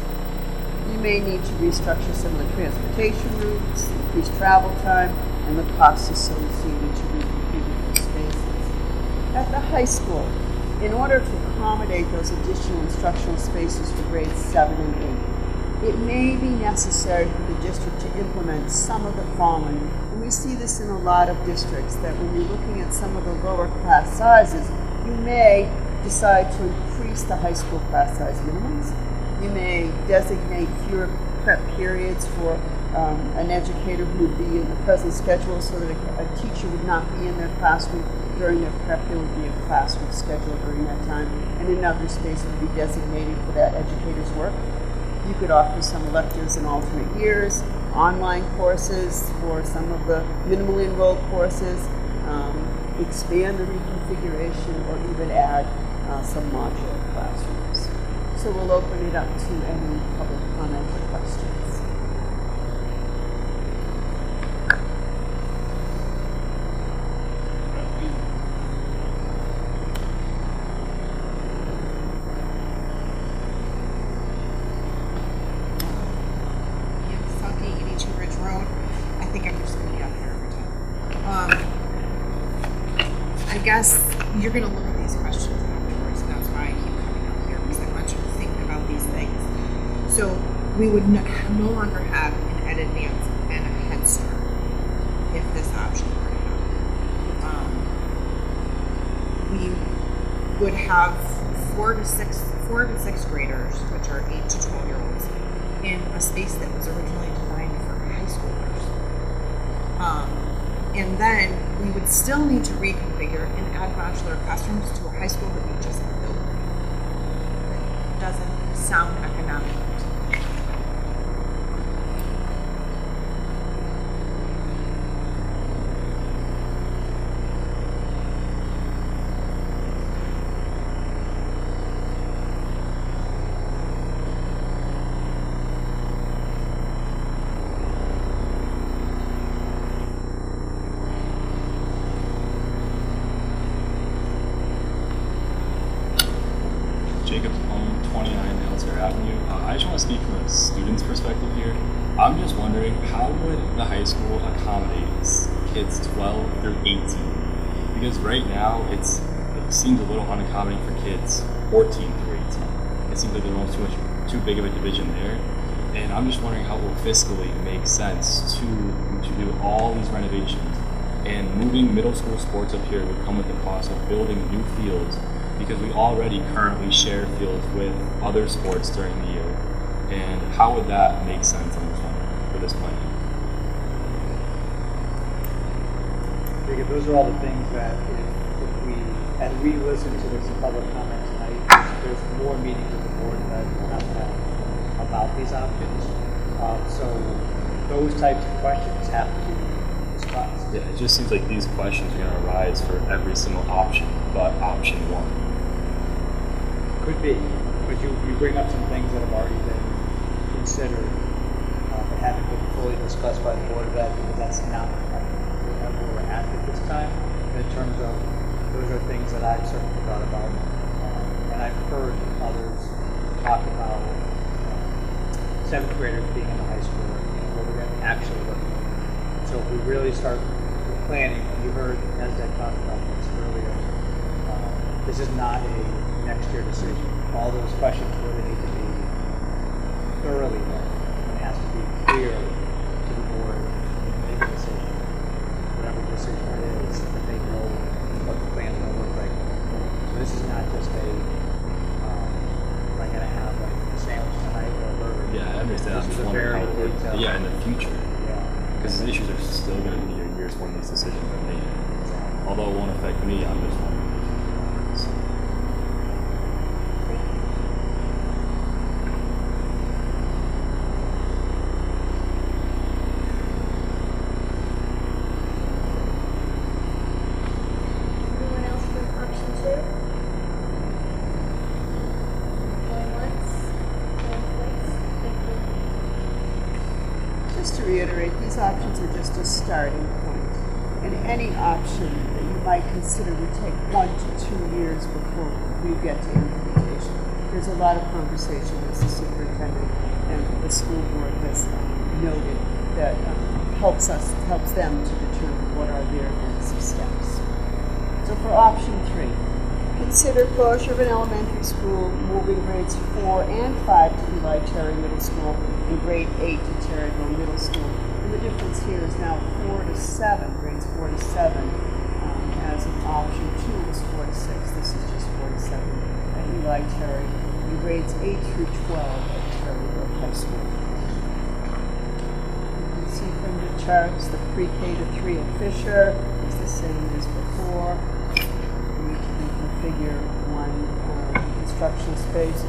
You may need to restructure some of the transportation routes, increase travel time, and the costs associated to reconfigure those spaces. At the high school, in order to accommodate those additional instructional spaces for grades 7 and 8, it may be necessary for the district to implement some of the following. And we see this in a lot of districts, that when you're looking at some of the lower class sizes, you may decide to increase the high school class size minimums. You may designate fewer prep periods for an educator who would be in the present schedule, so that a teacher would not be in their classroom during their prep. There would be a classroom schedule during that time, and another space would be designated for that educator's work. You could offer some electives in alternate years, online courses for some of the minimally enrolled courses, expand the reconfiguration, or even add some modular classrooms. So we'll open it up to any public comment or questions. Southgate 82 Ridge Road. I think I'm just going to be up here every time. I guess you're going to look at these questions afterwards, and that's why I keep coming up here, because I want you to think about these things. So we would no longer have an Ed Advance and a Head Start. option right now. We would have 4 to 6 graders, which are 8 to 12-year-olds, in a space that was originally designed for high schoolers. And then we would still need to reconfigure and add modular classrooms to a high school that we just built. It doesn't sound economical to me. Jacob's home, 29 Elster Avenue. I just want to speak from a student's perspective here. I'm just wondering, how would the high school accommodate kids 12 through 18? Because right now, it seems a little unaccommodating for kids 14 through 18. It seems like there's almost too big of a division there. And I'm just wondering how it will fiscally make sense to do all these renovations. And moving middle school sports up here would come with the cost of building new fields, because we already currently share fields with other sports during the year. And how would that make sense on this one, for this plan? Jacob, those are all the things that if we, as we listen to this public comment tonight, there's more meetings with the board that we'll have to have about these options. So those types of questions have to be discussed. Yeah, it just seems like these questions are going to arise for every single option, but option one. Could be, but you bring up some things that have already been considered, but haven't been fully discussed by the board of ed, because that's not where we're at this time. In terms of, those are things that I've certainly thought about, and I've heard others talk about seventh graders being in the high school, and what we're going to actually look at. So if we really start planning, you heard Nesdek talk about this earlier, this is not a next year decision. All those questions really need to be thoroughly vetted. It has to be clear to the board when they make a decision, whatever decision it is, that they know what the plan's going to look like. So this is not just a, am I going to have like a sandwich tonight or a burger? Yeah, I understand. I'm This just is a wondering very how it would, detailed. yeah, in the future. Yeah. Because these issues are still going to be your years when these decisions are made. Although it won't affect me, I'm just wondering. So, Anyone else for option 2? Going once, going twice. Thank you. Just to reiterate, these options are just a starting point. And any option that you might consider would take 1 to 2 years before we get to implementation. There's a lot of conversation as the superintendent and the school board has noted that helps them to determine what are their next steps. So for option 3, consider closure of an elementary school, moving grades 4 and 5 to Eli Terry Middle School and grade 8 to Terryville Middle School. And the difference here is now 4 to 7, grades 4 to 7, as an option 2 was 4 to 6. This is just 4 to 7 at Eli Terry, and grades 8 through 12 at Terryville High School. You can see from the charts the pre-K to 3 at Fisher is the same as before. We need to reconfigure one instructional space.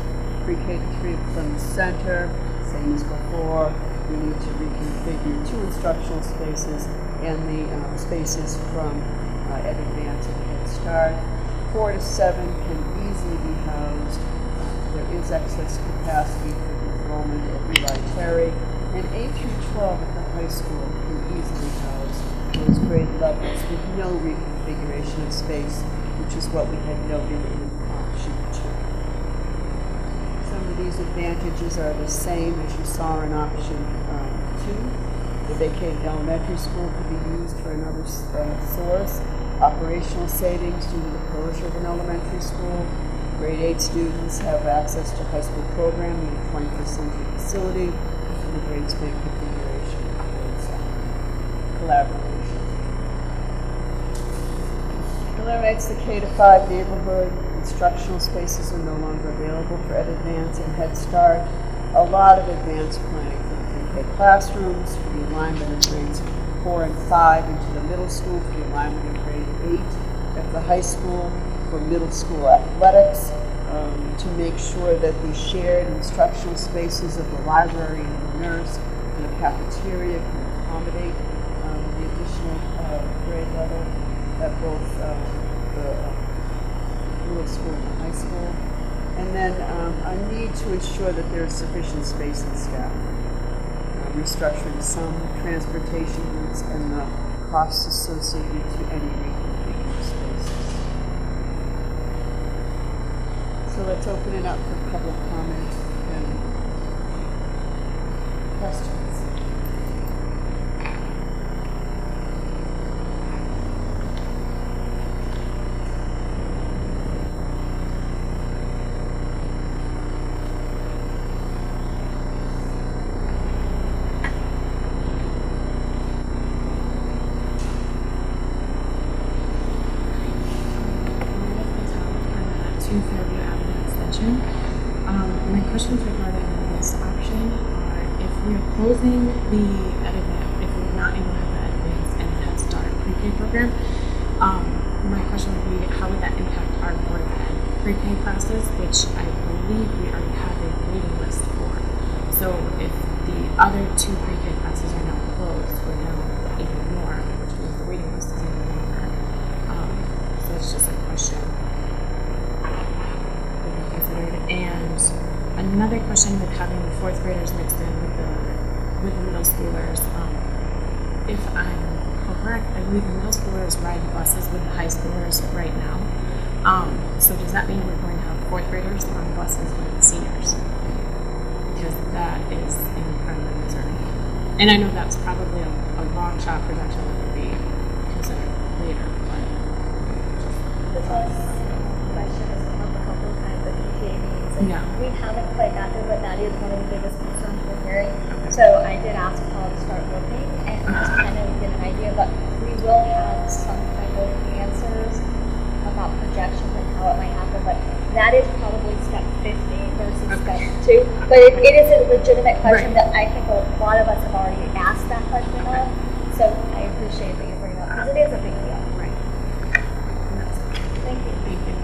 Pre-K to 3 at Plymouth Center, same as before. We need to reconfigure 2 instructional spaces and the spaces from Ed Advance and Head Start. 4 to 7 can easily be housed. There is excess capacity for enrollment at Eli Terry. And 8 through 12 at the high school can easily house those grade levels with no reconfiguration of space, which is what we had noted in option 2. Some of these advantages are the same as you saw in option 2. The vacated elementary school could be used for another source. Operational savings due to the closure of an elementary school. Grade 8 students have access to high school programming in a 21st century facility. And the grade span configuration is collaboration. Eliminates the K to 5 neighborhood. Instructional spaces are no longer available for Ed Advance and Head Start. A lot of advanced planning for the pre-K classrooms, for the alignment of grades 4 and 5 into the middle school, for the alignment of grade 8 at the high school, for middle school athletics, to make sure that the shared instructional spaces of the library and the nurse and the cafeteria can accommodate the additional grade level at both the middle school and the high school. And then a need to ensure that there is sufficient space and staff. Restructuring some transportation routes and the costs associated to any reconfigured spaces. So let's open it up for public comment and questions. Fairview Avenue Extension. My questions regarding this option are if we're closing the if we're not able to have the Advance and Head Start pre-K program, my question would be how would that impact our Board of Ed pre-K classes, which I believe we already have a waiting list for. So if the other two pre-K classes are now closed, we're now even more, which means the waiting list is even longer. So it's just a question. Considered. And another question with having the fourth graders mixed in with the middle schoolers, if I'm correct, I believe the middle schoolers ride buses with the high schoolers right now. So does that mean we're going to have fourth graders on buses with the seniors? Because that is incredibly concerning. And I know that's probably a long shot projection that would be considered later, but The bus question has come up a couple of times at PTA meetings, and Yeah. we haven't quite got there, but that is one of the biggest concerns we're hearing. Okay. So I did ask Paul to start looking and just kind of get an idea, but we will have some kind of answers about projections and how it might happen, but that is probably step 50 versus step 2. But it is a legitimate question Right. that I think a lot of us have already asked that question of, so I appreciate that you bring it up, because it is a big deal. right. And that's it. Thank you. Thank you.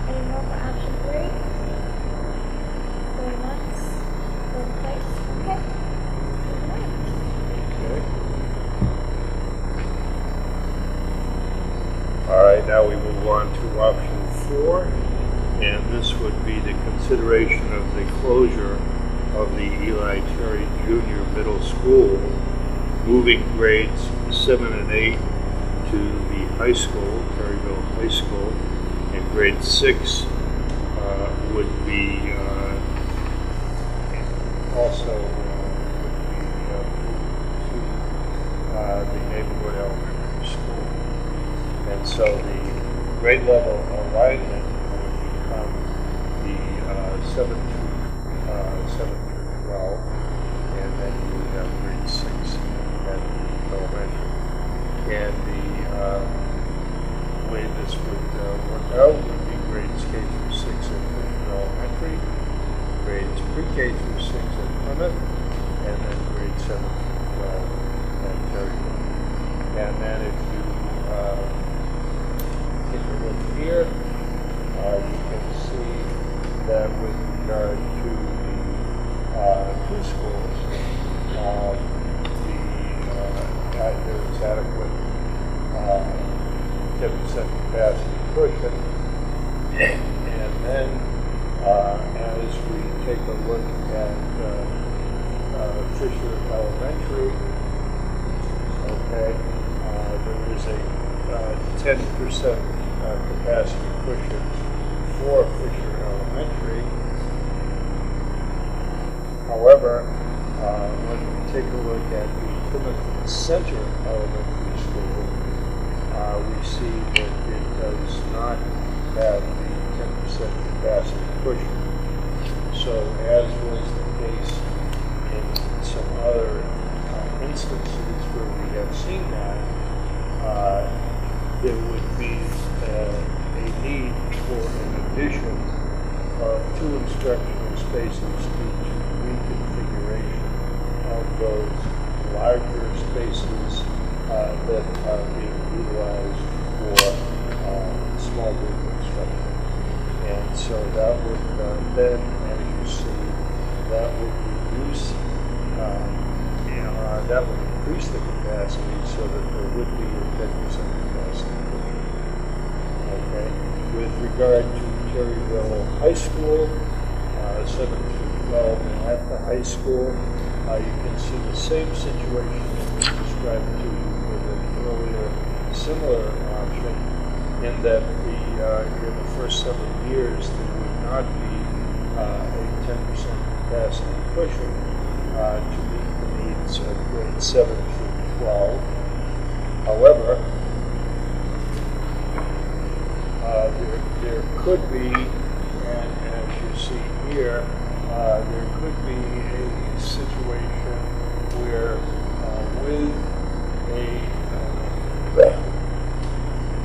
Any more for option 3? Going once, going twice, okay. Alright. Okay. All right, now we move on to option 4, and this would be the consideration of the closure of the Eli Terry Junior Middle School, moving grades 7 and 8 to the high school, Terryville High School, and grade 6 would be also would be moved to the neighborhood elementary school. And so the grade level alignment would become the 7 through 12, and then you would have grade 6 at the elementary. And the way this would work out would be grades K through 6 at Plymouth Elementary, grades pre-K through 6 at Plymouth, and then grade 7 through 12 at Terryville. And then if you take a look here, you can see that with regard to the two schools, there is adequate 10% capacity cushion. And then as we take a look at Fisher Elementary, okay, there is a 10% capacity cushion for Fisher Elementary. However, when we take a look at the Plymouth Center Elementary School, we see that it does not have the 10% capacity cushion. So as was the case in some other instances where we have seen that, there would be a need for an addition of 2 instructional spaces due to reconfiguration of those larger spaces that are being utilized for small group instruction. And so that would then, as you see, that would reduce, that would increase the capacity so that there would be a 10% capacity cushion. Okay. With regard to Terryville High School, 7 through 12, and at the high school, you can see the same situation that was described to you with an earlier similar option, in that in the first several years there would not be a 10% capacity cushion to meet the needs of grades 7 through 12. However, there could be, and as you see here, there could be a situation where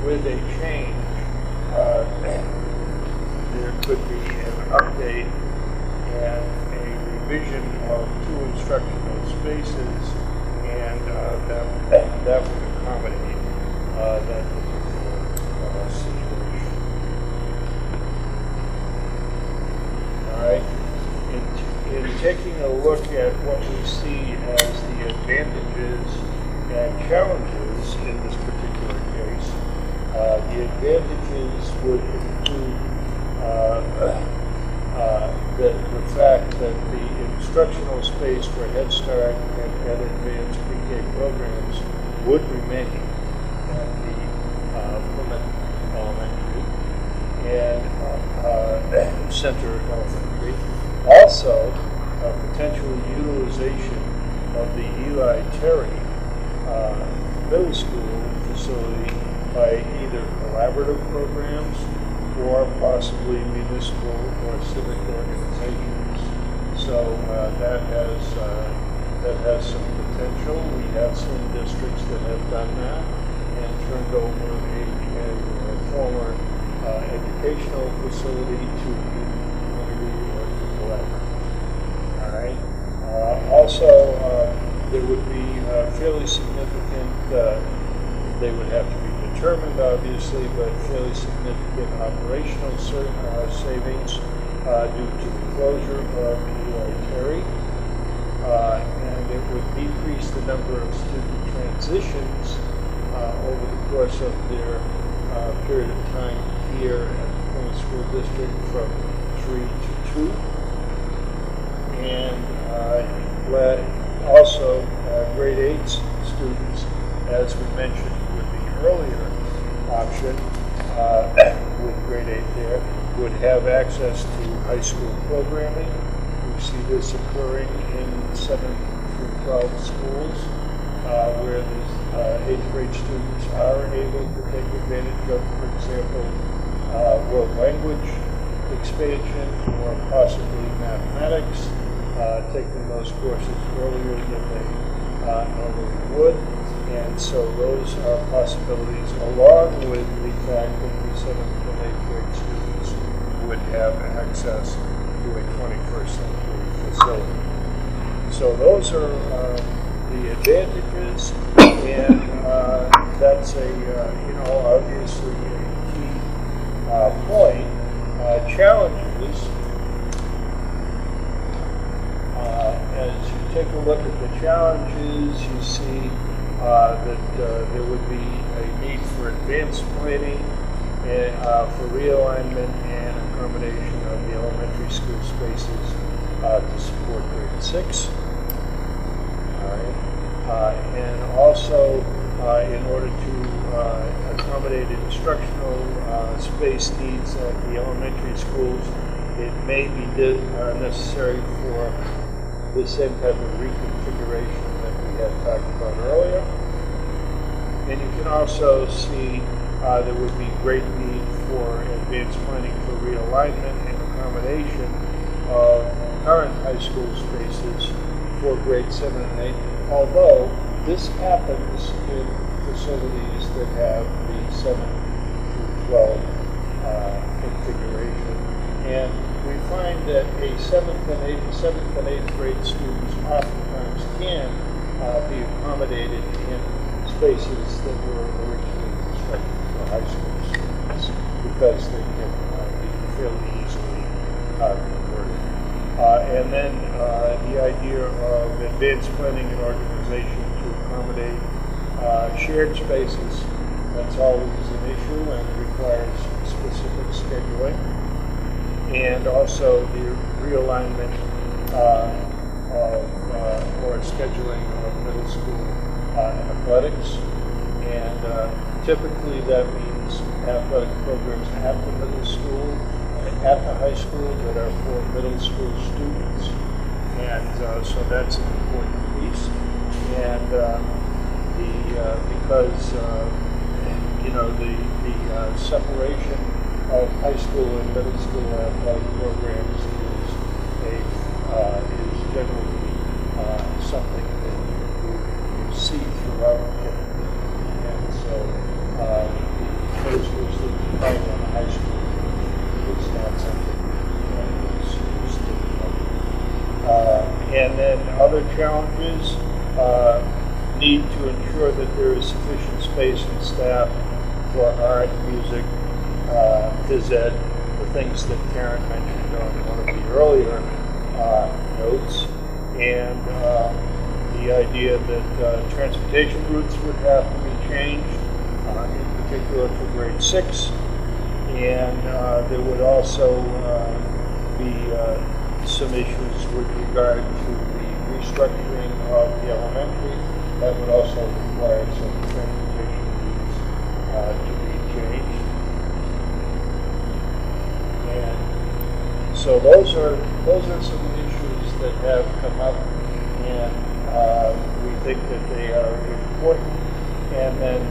with a change, there could be an update and a revision of 2 instructional spaces, and that would accommodate that particular situation. All right. In taking a look at what we see as the advantages and challenges in this particular case, the advantages would include the fact that the instructional space for Head Start and advanced pre-K programs would remain at the Plymouth Elementary and Center Elementary. Also, potential utilization of the Eli Terry Middle School facility by either collaborative programs or possibly municipal or civic organizations. So that has some potential. We have seen districts that have done that and turned over a former educational facility to the community or to collaborative. All right. Also, there would be fairly significant. They would have to be determined, obviously, but fairly significant operational savings due to the closure of Eli Terry, and it would decrease the number of student transitions over the course of their period of time here at the Plymouth School District from 3 to 2, and also grade 8 students, as we mentioned with the earlier option, with grade 8 there, would have access to high school programming. We see this occurring in 7 through 12 schools, where these 8th grade students are able to take advantage of, for example, world language expansion or possibly mathematics, taking those courses earlier than they normally would. And so those are possibilities, along with the fact that the 7th and 8th grade students would have access to a 21st century facility. So those are the advantages, and that's obviously a key point. Challenges, as you take a look at the challenges, you see that there would be a need for advanced planning for realignment and accommodation of the elementary school spaces to support grade 6. All right. And also, in order to accommodate instructional space needs at the elementary schools, it may be necessary for the same type of reconfiguration that we had talked about earlier. And you can also see there would be great need for advanced planning for realignment and accommodation of current high school spaces for grade 7 and 8, although this happens in facilities that have the 7 through 12 configuration. And we find that seventh and eighth grade students oftentimes can be accommodated in spaces that were originally constructed for high school students because they can be fairly easily converted. And then the idea of advanced planning and organization to accommodate shared spaces, that's always an issue and requires specific scheduling. And also the realignment or scheduling of middle school athletics. And typically that means athletic programs at the middle school and at the high school that are for middle school students. And so that's an important piece. And because the separation of high school and middle school athletic programs is generally something that you see throughout typically. And so the middle school students playing on the high school is not something that is difficult. And then other challenges need to ensure that there is sufficient space and staff for art, music, phys ed, the things that Karen mentioned on one of the earlier notes, and the idea that transportation routes would have to be changed, in particular for grade 6, and there would also be some issues with regard to the restructuring of the elementary. That would also require some transportation routes to be changed. And so those are some issues that have come up, and we think that they are important. And then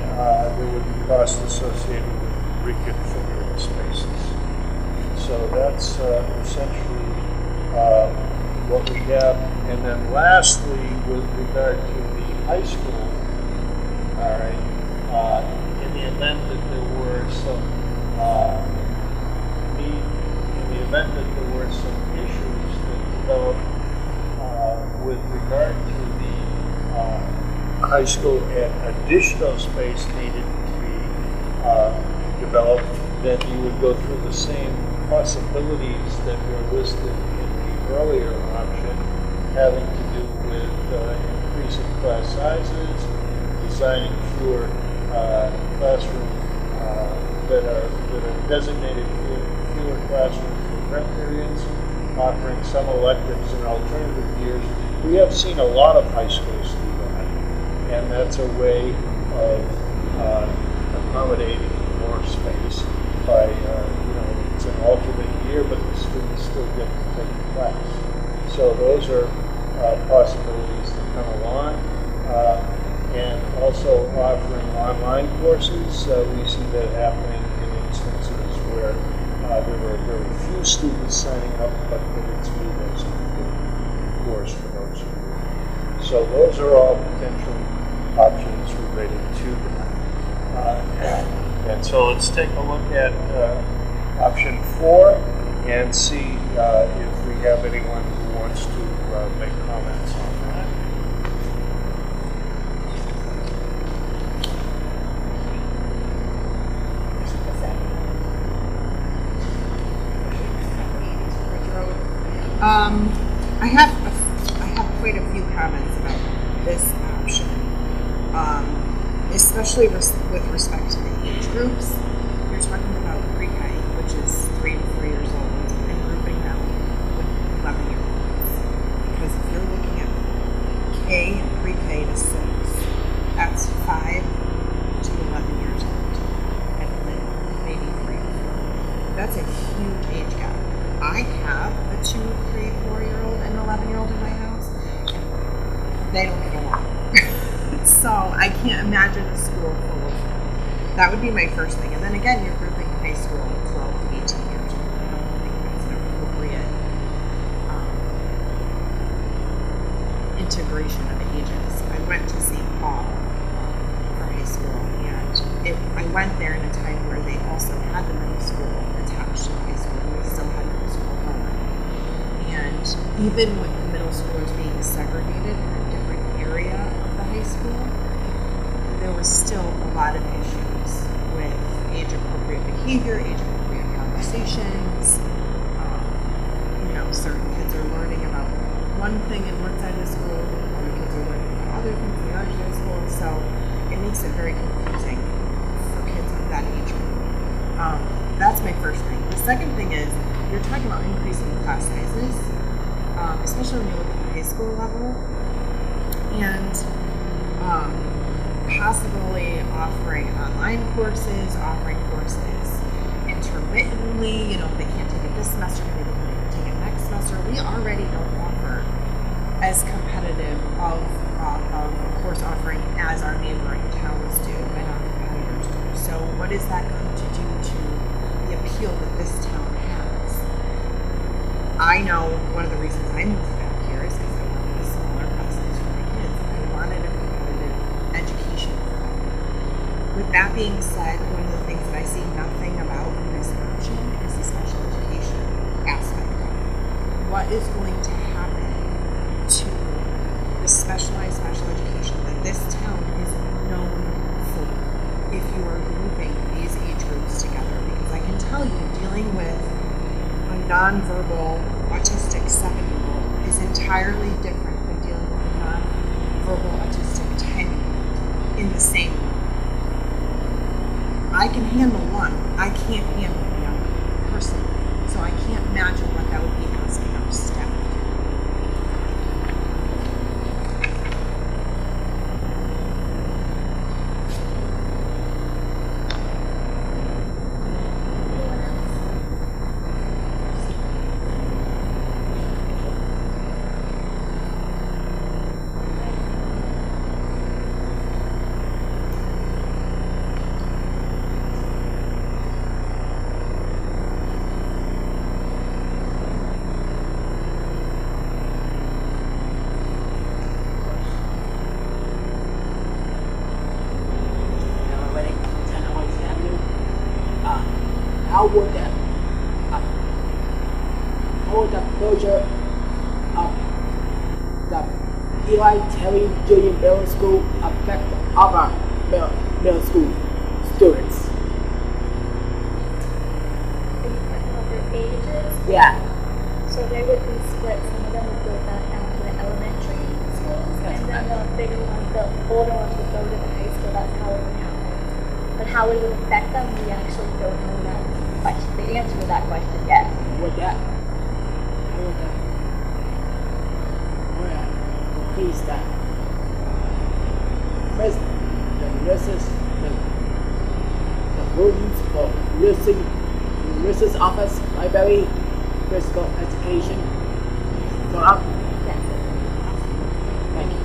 there would be costs associated with reconfiguring spaces. So that's essentially what we have. And then lastly, with regard to the high school, all right, in the event that there were some issues that developed with regard to the high school and additional space needed to be developed, then you would go through the same possibilities that were listed in the earlier option, having to do with increasing class sizes, designing fewer classrooms that are designated fewer classrooms for prep periods, offering some electives and alternative years. We have seen a lot of high schools do that, and that's a way of accommodating more space by, it's an alternate year, but the students still get to take the class. So those are possibilities that come along. And also offering online courses. We see that happening in instances where there were very few students signing up, but that it's viewed as a good course for those who do. So those are all potential options related to that. And so let's take a look at option 4 and see if we have anyone who wants to make comments on that. I have quite a few comments about this option, especially with respect to the age groups. You're talking about pre-K, which is 3 to 4 years old, and grouping them with 11-year-olds. Because if you're looking at K and pre-K to 6, that's 5 to 11 years old, and then maybe 3 to 4. That's a huge age gap. I have a 2, 3, 4-year-old and 11-year-old in my house, and they don't get along. So I can't imagine a school full of them. That would be my first thing. And then again, you're grouping high school at 12 to 18 years old. I don't think that's an appropriate separation of ages. I went to St. Paul for high school, and I went there in a time where they also had the middle school attached to the high school, and we still had middle school going. And even with the middle schoolers being segregated in a different area of the high school, there was still a lot of issues with age-appropriate behavior, age-appropriate conversations. Certain kids are learning about one thing in one side of the school, other kids are learning about other things in the other side of the school, so it makes it very confusing for kids of that age group. That's my first thing. The second thing is, you're talking about increasing class sizes, especially when you look at the high school level, and possibly offering online courses, offering courses intermittently. If they can't take it this semester, maybe they can take it next semester. We already don't offer as competitive of a course offering as our neighboring towns do and our competitors do. So what is that going to do to the appeal that this town has? I know one of the reasons I moved back here is because I wanted a smaller class size for my kids. I wanted a competitive education for them. With that being said, one of the things that I see nothing about in this option is the special education aspect of it. What is going to happen to the specialized special education that this town is known for if you are grouping these age groups together? Because I can tell you, dealing with a nonverbal autistic 7-year-old is entirely different than dealing with a nonverbal autistic 10-year-old in the same room. I can handle one. I can't handle the other personally. So I can't imagine what that would be asking our staff. How would the closure of the Eli Terry Junior Middle School affect other middle school students? Are you talking about their ages? Yeah. So they would be split. Some of them would go back down to the elementary schools, That's and then right. the bigger ones, the older ones, would go to the high school. That's how it would happen. But how it would affect them, we actually don't know that question. The answer to that question yet. Would that? How would that? Would that increase that? The nurses, the rooms for nurses office, library, physical education. So up. Yes. Thank you.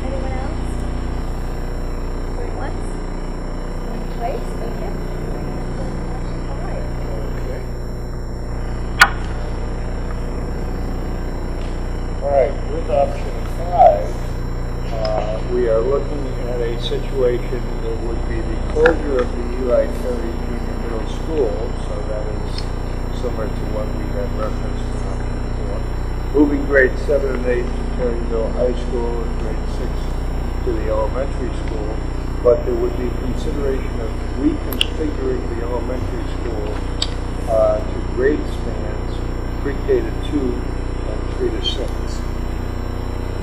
Anyone else? Going once? Going twice? Thank you. All right. Okay. All right, with option 5, we are looking at a situation that would be the closure of the Eli Terry Junior Middle School, so that is similar to what we had referenced in option 4. Moving grades 7 and 8 to Terryville High School and grade 6 to the elementary school, but there would be consideration of reconfiguring the elementary school to grade spans pre-K to 2 and 3 to 6.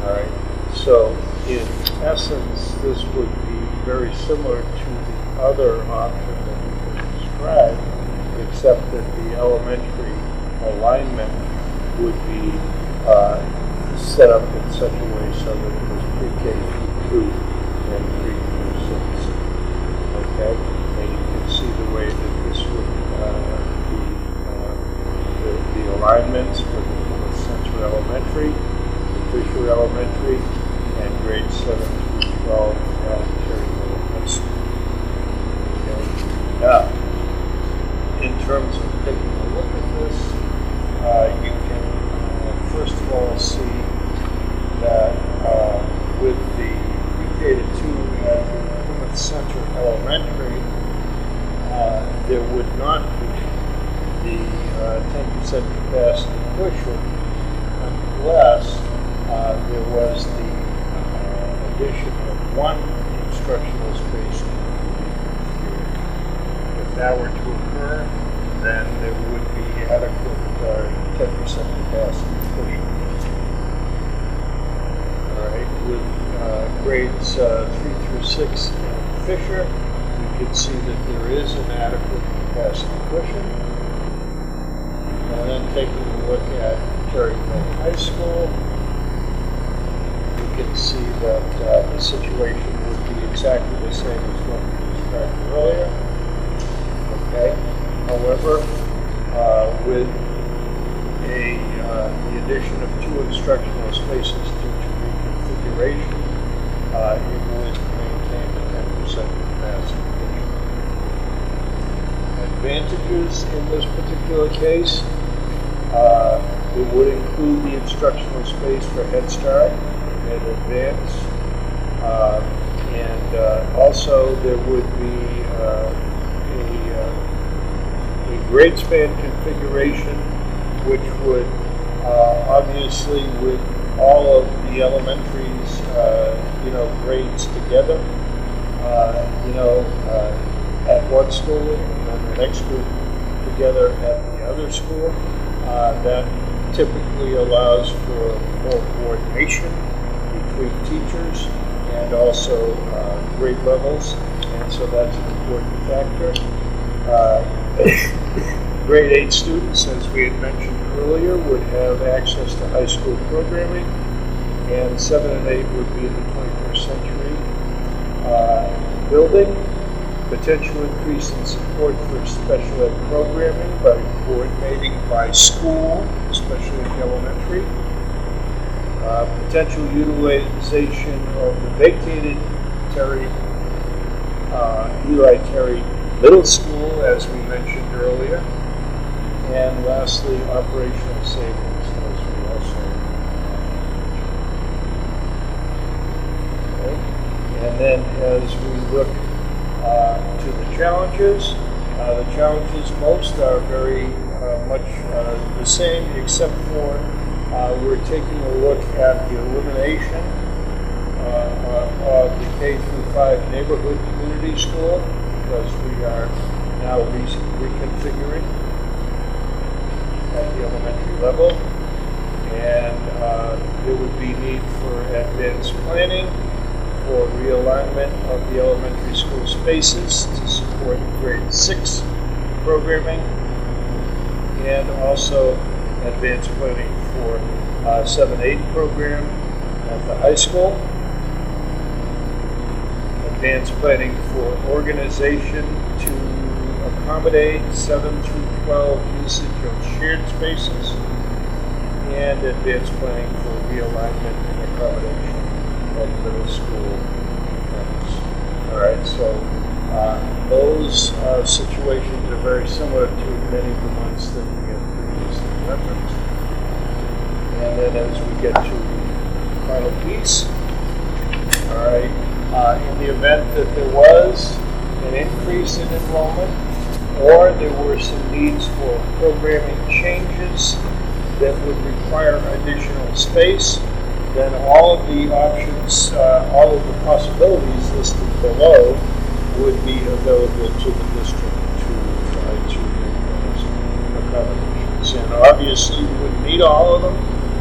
All right. So in essence, this would be very similar to the other option that we just described, except that the elementary alignment would be set up in such a way so that it was pre-K through 2 and 3 through 6. Okay, and you can see the way that this would be the alignments for the Central Elementary, the Fisher Elementary, and grade 7 through 12 at Terryville High School. Okay. Now, in terms of taking a look at this, grades 3 through 6 in Fisher, you can see that there is an adequate capacity cushion. And then taking a look at Terryville High School, you can see that the situation would be exactly the same as what we described earlier. Okay. However, with the addition of 2 instructional spaces due to reconfiguration, it would maintain the 10% capacity. Advantages in this particular case, it would include the instructional space for Head Start and Advance, and also there would be a grade span configuration, which would obviously, with all of the elementaries, grades together, at one school and then the next group together at the other school. That typically allows for more coordination between teachers and also grade levels, and so that's an important factor. Grade 8 students, as we had mentioned earlier, would have access to high school programming, and 7 and 8 would be in the 21st century building. Potential increase in support for special ed programming by coordinating by school, especially in elementary. Potential utilization of the vacated Eli Terry Middle School, as we mentioned earlier. And lastly, operational savings, as we also mentioned. Okay. And then as we look to the challenges most are very much the same, except for we're taking a look at the elimination of the K through 5 neighborhood community school, because we are now reconfiguring at the elementary level, and there would be need for advanced planning for realignment of the elementary school spaces to support grade 6 programming, and also advanced planning for 7-8 program at the high school, advanced planning for organization to accommodate 7 through 12 usage of shared spaces, and advanced planning for realignment and accommodation of middle school campus. All right, so those situations are very similar to many of the ones that we have previously referenced. And then as we get to the final piece, all right, in the event that there was an increase in enrollment, or there were some needs for programming changes that would require additional space, then all of the options, all of the possibilities listed below would be available to the district to try to make those accommodations. And obviously we wouldn't need all of them,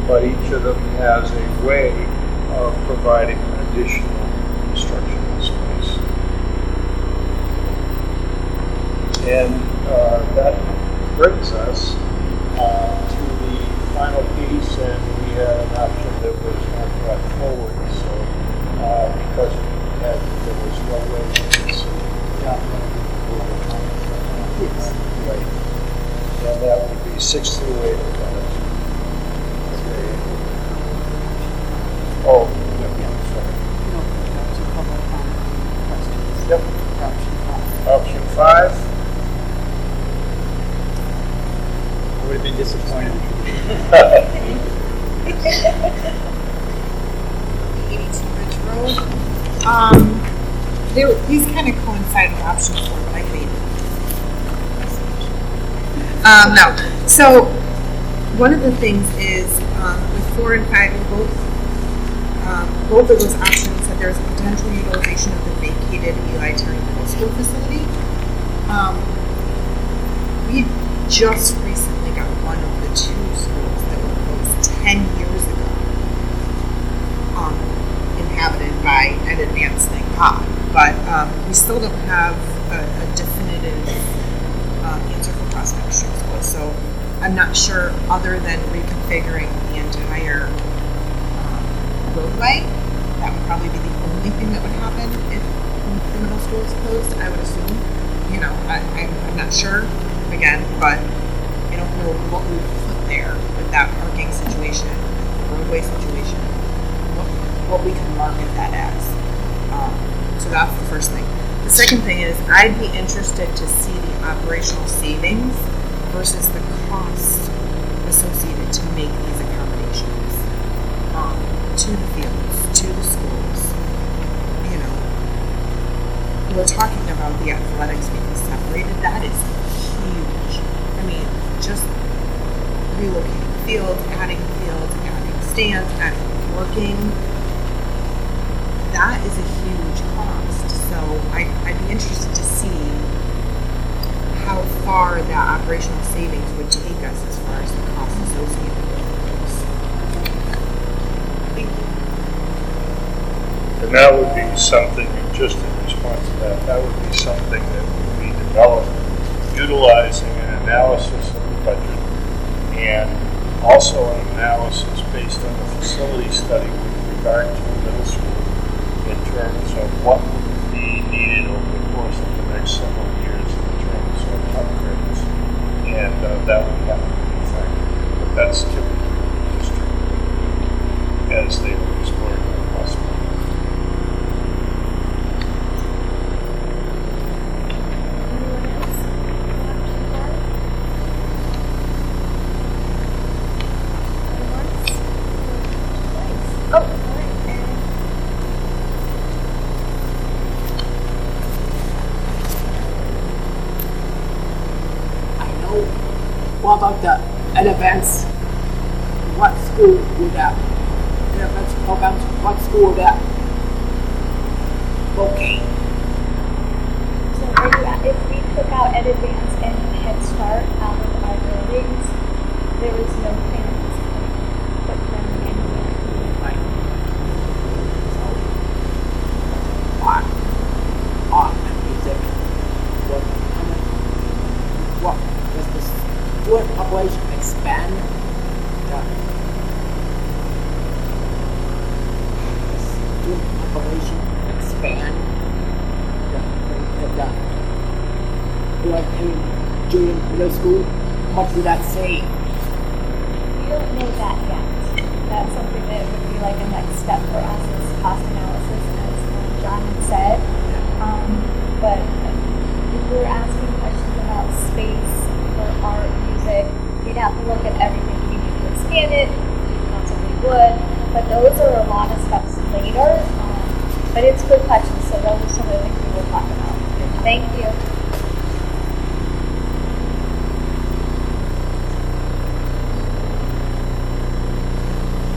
but each of them has a way of providing additional instructional space. And that brings us to the final piece, and we had an option that was not brought forward. So because there was no way we could see Yes. right, and that would be 6 through 8 of that. Okay. Oh, yeah, sorry. No, that's a public comment questions. Yep. Option 5. Option 5. I would have been disappointed. 82 Ridge Road. These kind of coincide with option 4, but I made it. No. So one of the things is with 4 and 5, both of those options said there's a potential utilization of the vacated Eli Terry Middle School facility. We just recently got one of the 2 schools that were closed 10 years ago, inhabited by advance, thank God. But we still don't have a definitive answer for Prospect Street School. So I'm not sure, other than reconfiguring the entire roadway, that would probably be the only thing that would happen if the middle school is closed, I would assume. You know, I'm not sure, again, but I don't know what we would put there with that parking situation, the roadway situation, what we can market that as. So that's the first thing. The second thing is I'd be interested to see the operational savings versus the cost associated to make these accommodations to the fields, to the schools. You know, we're talking about the athletics being separated. That is huge. I mean, just relocating fields, adding stands, adding working. That is a huge cost. So I'd be interested to see how far that operational savings would take us as far as the cost associated with those. Thank you. And that would be something, just in response to that would be something that would be developed utilizing an analysis of the budget and also an analysis based on the facility study with regard to the middle school in terms of what would be needed over the course of the next several years in terms of upgrades. And that would have to be factored. But that's typically the district as they were exploring the possibility. What about the advance? What school would that? Advance programs. What school would that? Okay. So are you if we took out Ed Advance and Head Start out of our buildings, there is no plans to put them anywhere. Right. So, art and music. What does the student population expand? The student population expand. During middle school, what would that say? We don't know that yet. That's something that would be like a next step for us is cost analysis, as John had said. But if we're asking questions about space for art, music, we'd have to look at everything. We need to expand it. We possibly would, but those are a lot of steps later. But it's good questions, so those are some of the things we will talk about. Thank you.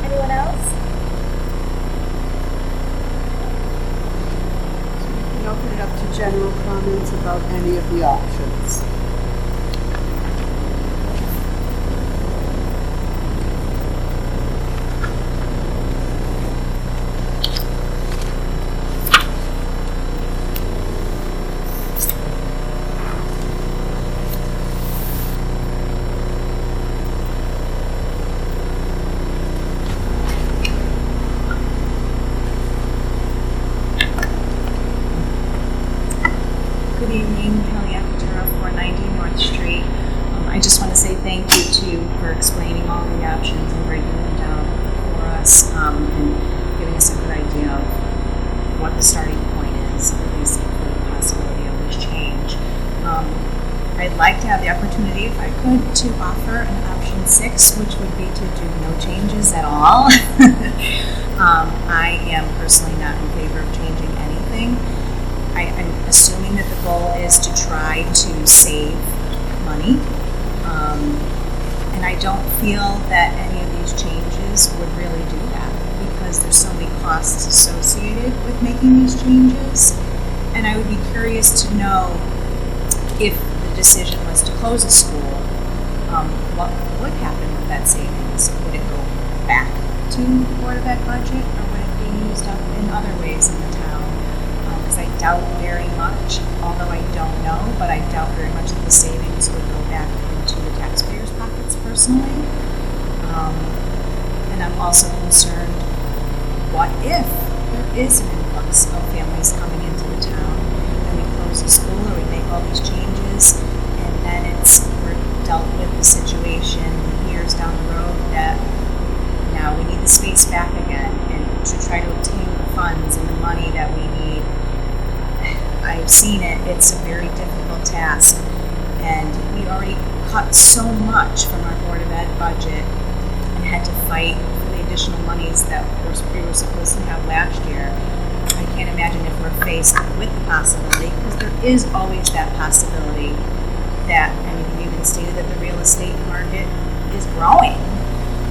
Anyone else? We can open it up to general comments about any of the options. Good evening, Kelly Apertura, 490 North Street. I just want to say thank you to you for explaining all the options and breaking them down for us and giving us a good idea of what the starting point is, at least for the possibility of this change. I'd like to have the opportunity, if I could, to offer an option 6, which would be to do no changes at all. I am personally not in favor of changing anything. I'm assuming that the goal is to try to save money. And I don't feel that any of these changes would really do that because there's so many costs associated with making these changes. And I would be curious to know if the decision was to close a school, what would happen with that savings? Would it go back to the Board of Ed budget, or would it be being used up in other ways in the town. Because I doubt very much, although I don't know, but I doubt very much that the savings would go back into the taxpayers' pockets personally. And I'm also concerned, what if there is an influx of families coming into the town and we close the school or we make all these changes and then we're dealt with the situation years down the road that now we need the space back again and to try to obtain the funds and the money that we need. I've seen it. It's a very difficult task. And we already cut so much from our Board of Ed budget and had to fight for the additional monies that we were supposed to have last year. I can't imagine if we're faced with the possibility, because there is always that possibility that, I mean, you even stated that the real estate market is growing.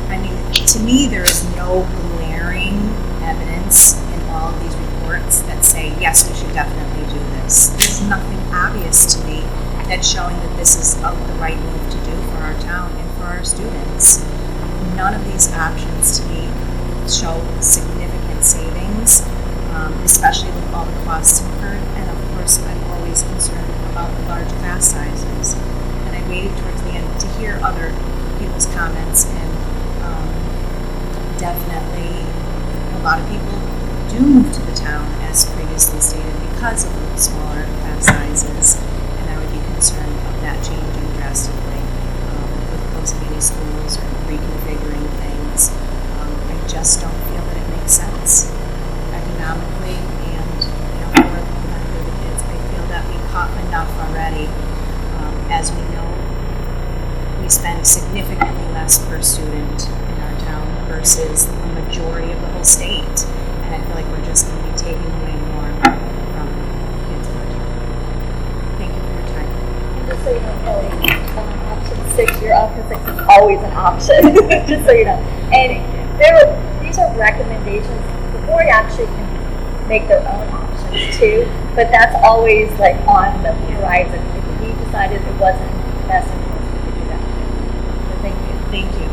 I mean, to me, there is no glaring evidence in all of these reports that say, yes, we should definitely do this. There's nothing obvious to me that's showing that this is the right move to do for our town and for our students. None of these options to me show significant savings, especially with all the costs incurred. And of course, I'm always concerned about the large class sizes. And I waited towards the end to hear other people's comments, and definitely a lot of people do move to the town, as previously stated, because of the smaller class sizes. And I would be concerned of that changing drastically with closing any schools or reconfiguring things. I just don't feel that it makes sense economically and for the benefit of the kids. I feel that we caught enough already. As we know, we spend significantly less per student in our town versus the majority of the whole state. And I feel like we're just going to be taking away more from kids in our town. Thank you for your time. And just so you know, Kelly, option 6, your option 6 is always an option, just so you know. And these are recommendations. The board actually can make their own options too, but that's always like on the horizon. If we decided it wasn't best interest, we could do that too. So thank you. Thank you.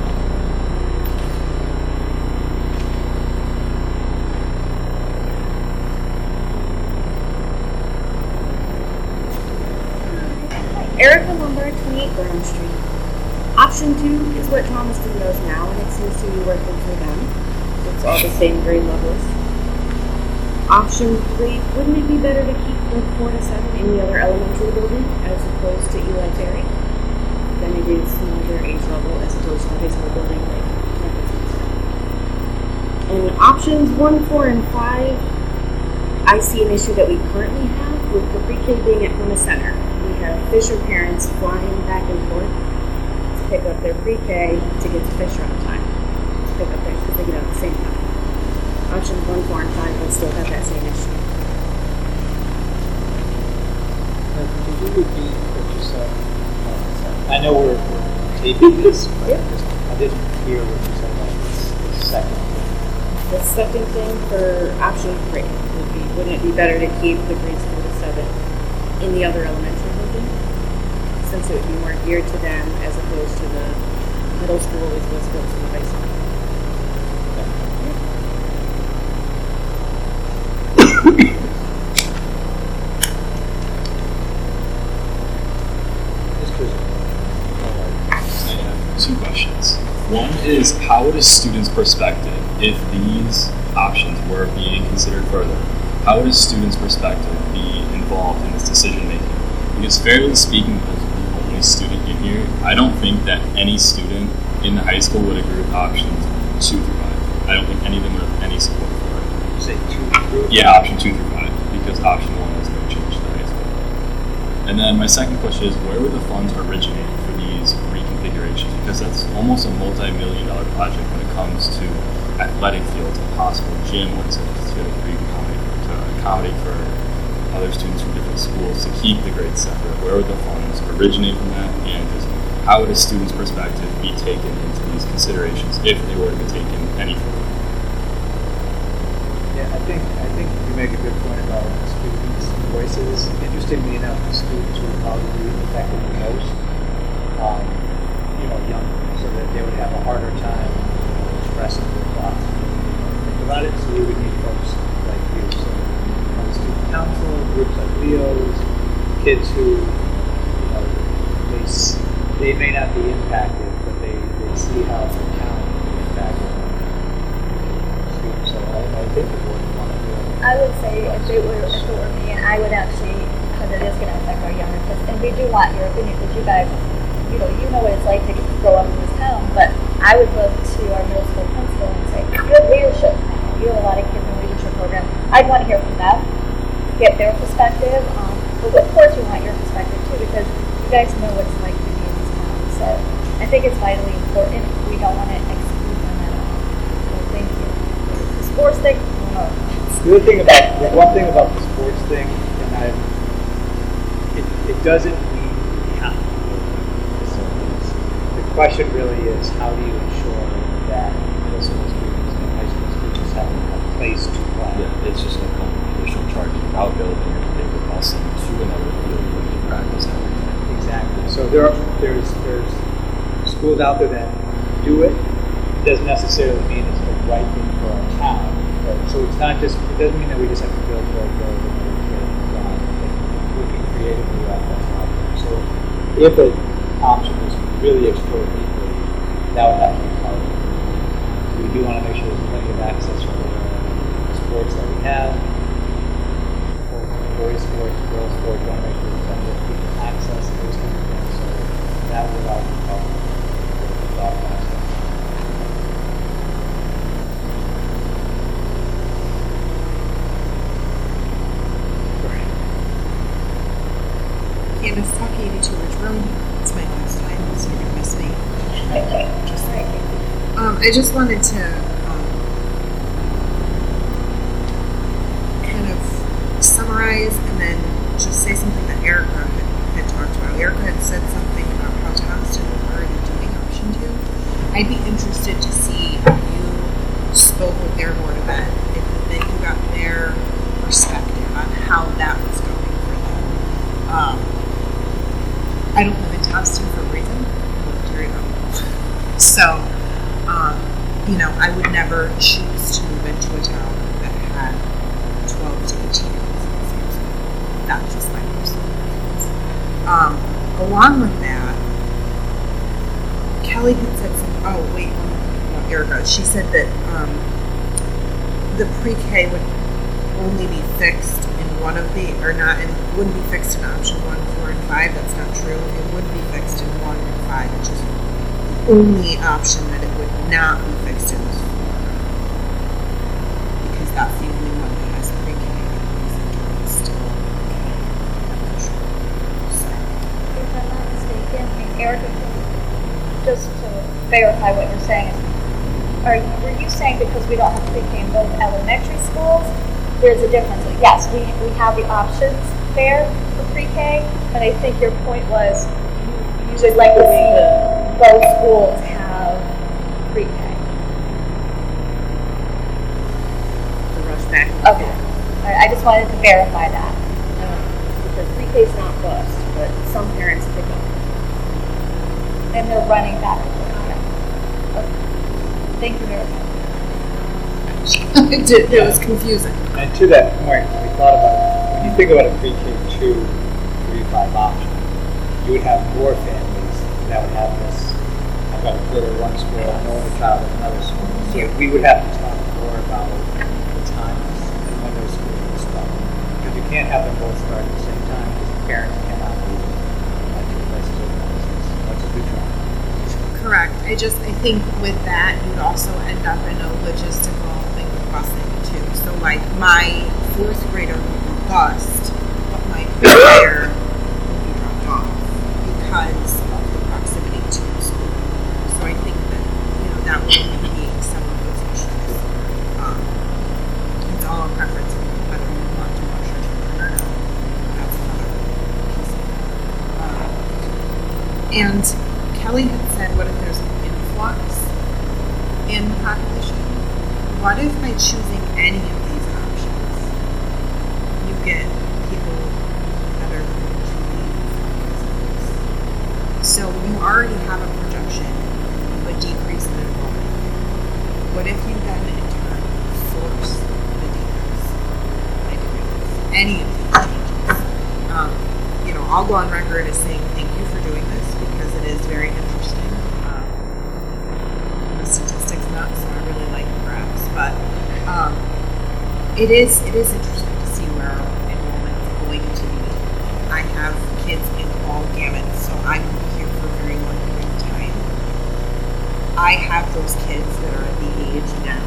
Erica Lombard, 28 Burnham Street. Option 2 is what Thomaston does now, and it seems to be working for them. It's all the same grade levels. Option 3, wouldn't it be better to keep the 4 to 7 in the other elementary building as opposed to Eli Terry? Then it is smaller age level as opposed to the high school building like campus and stuff. And options 1, 4, and 5, I see an issue that we currently have with the pre-K being at Plymouth Center. We have Fisher parents flying back and forth to pick up their pre-K to get to Fisher on time, to pick up theirs because they get out at the same time. Options 1, 4, and 5 would still have that same issue. Could you repeat what you said? I know we're taping this, but I didn't hear what you said about the second thing. The second thing for option 3 would be, wouldn't it be better to keep the grades 4 to 7 in the other elementary building, since it would be more geared to them as opposed to the middle school which was built to the high school? I have 2 questions. One is, how would a student's perspective, if these options were being considered further, how would a student's perspective be involved in this decision making? Because fairly speaking, as the only student in here, I don't think that any student in the high school would agree with options 2 through 5. I don't think any of them would have any support for it. You say 2 through? Yeah, option 2 through 5, because option 1 has no change to the high school. And then my second question is, where would the funds originate for these reconfigurations? Because that's almost a multi-million-dollar project when it comes to athletic fields, a possible gym, what's it to accommodate for other students from different schools to keep the grades separate. Where would the funds originate from that, and just how would a student's perspective be taken into these considerations if they were to be taken any further? Yeah, I think you make a good point about students' voices. Interestingly enough, the students would probably be affected the most, young, so that they would have a harder time expressing their thoughts. Think about it, so we would need folks like you, so from the student council, groups like Leo's, kids who, you know, they may not be impacted, but they see how the town can be impacted on students. So I think the board would want to do it. I would say if it were me, and I would actually, because it is going to affect our younger kids, and we do want your opinion, because you guys, you know what it's like to grow up in this town, but I would look to our middle school principal and say, you have leadership now, you have a lot of kids in the leadership program. I'd want to hear from them, get their perspective, but of course we want your perspective too, because you guys know what it's like to be in this town, so I think it's vitally important. We don't want to exclude them at all, so thank you. The sports thing, no. The one thing about the sports thing, and it doesn't mean we have to build facilities. The question really is, how do you ensure that middle school students and high school students have a place to play? Yeah, it's just going to come with additional charges without building it. They would also to another field where they practice everything. Exactly. So there's schools out there that do it. It doesn't necessarily mean it's the right thing for our town. Right? So it doesn't mean that we just have to build and looking creatively at what's out there. So if an option was really explored deeply, that would have to be part of it. We do want to make sure there's plenty of access for the sports that we have. Boys sports, girls sports, we want to make sure there's plenty of people access to those kind of things. So that would all be part of the thought process. Candace, talk 82 which room. It's my last time, so you're gonna miss me. Just like I just wanted to kind of summarize and then just say something that Erica had talked about. Erica had said something about how Thomaston was already doing option 2. I'd be interested to see if you spoke with their board of ed, if then you got their perspective on how that was going for them. I don't live in Thomaston for a reason. I live here now. So, I would never choose to move into a town that had 12 to 18 year olds in the same school. That's just my personal preference. Along with that, Kelly had said something. Oh, wait, no, Erica. She said that the pre-K would only be fixed in one of the, or not, and wouldn't be fixed in option 1, 4, and 5. That's not true. It would be fixed in 1 and 5, which is the only option that it would not be fixed in is 4. Because that's the only one that has pre-K that is still elementary. So. If I'm not mistaken, and Erica, just to verify what you're saying, were you saying because we don't have pre-K in both elementary schools, there's a difference? Yes, we have the options there for pre-K, but I think your point was you would like to see both schools have pre-K. The rush back. Okay. I just wanted to verify that. Because pre-K is not bust, but some parents pick up. And they're running back and forth. Okay. Thank you very much. It was confusing. And to that point, we thought about it. When you think about a pre-K 2, 3, 5 option, you would have more families that would have this. I've got a kid at one school, I know a child at another school. So we would have to talk more about the times and when those schools would start. Because you can't have them both start at the same time because the parents cannot be at two places at once. As much as we try. Correct. I think with that, you'd also end up in a logistical thing with busing too. So like my 4th grader would be bused, but my 5th grader would be dropped off because of the proximity to the school. So I think that, that would alleviate some of those issues. It's all a preference whether you want to rush your children or not. That's another piece of it. And Kelly had said, what if there's an influx in the population? What if by choosing any of these options, you get people that are going to leave? So you already have a projection of a decrease in enrollment. What if you then in turn force the decrease? any of these changes. I'll go on record as saying thank you for doing this because it is very interesting. I'm a statistics nut, so I really like graphs, but it is interesting to see where enrollment is going to be. I have kids in all gamuts, so I'm here for a very long period of time. I have those kids that are at the age now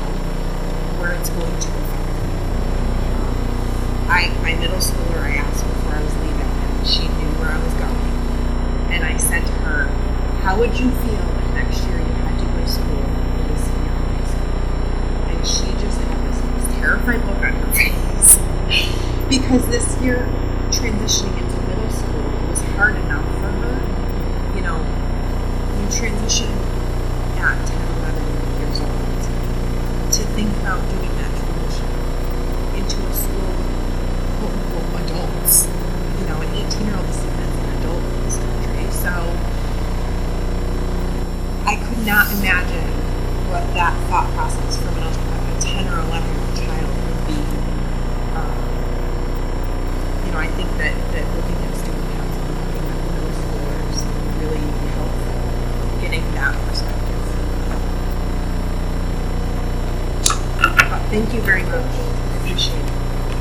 where it's going to affect them. My middle schooler, I asked before I was leaving, and she knew where I was going. And I said to her, how would you feel if next year you had to go to school with a senior in high school? And she just had this terrified look on her face. Because this year, transitioning into middle school was hard enough for her. You transition at 10, 11 years old. To think about doing that transition into a school quote unquote adults. An 18-year-old is seen as an adult in this country. So I could not imagine what that thought process from a 10 or 11-year-old child would be. I think that looking at student council and looking at middle schoolers really helpful getting that perspective. Thank you very much. I appreciate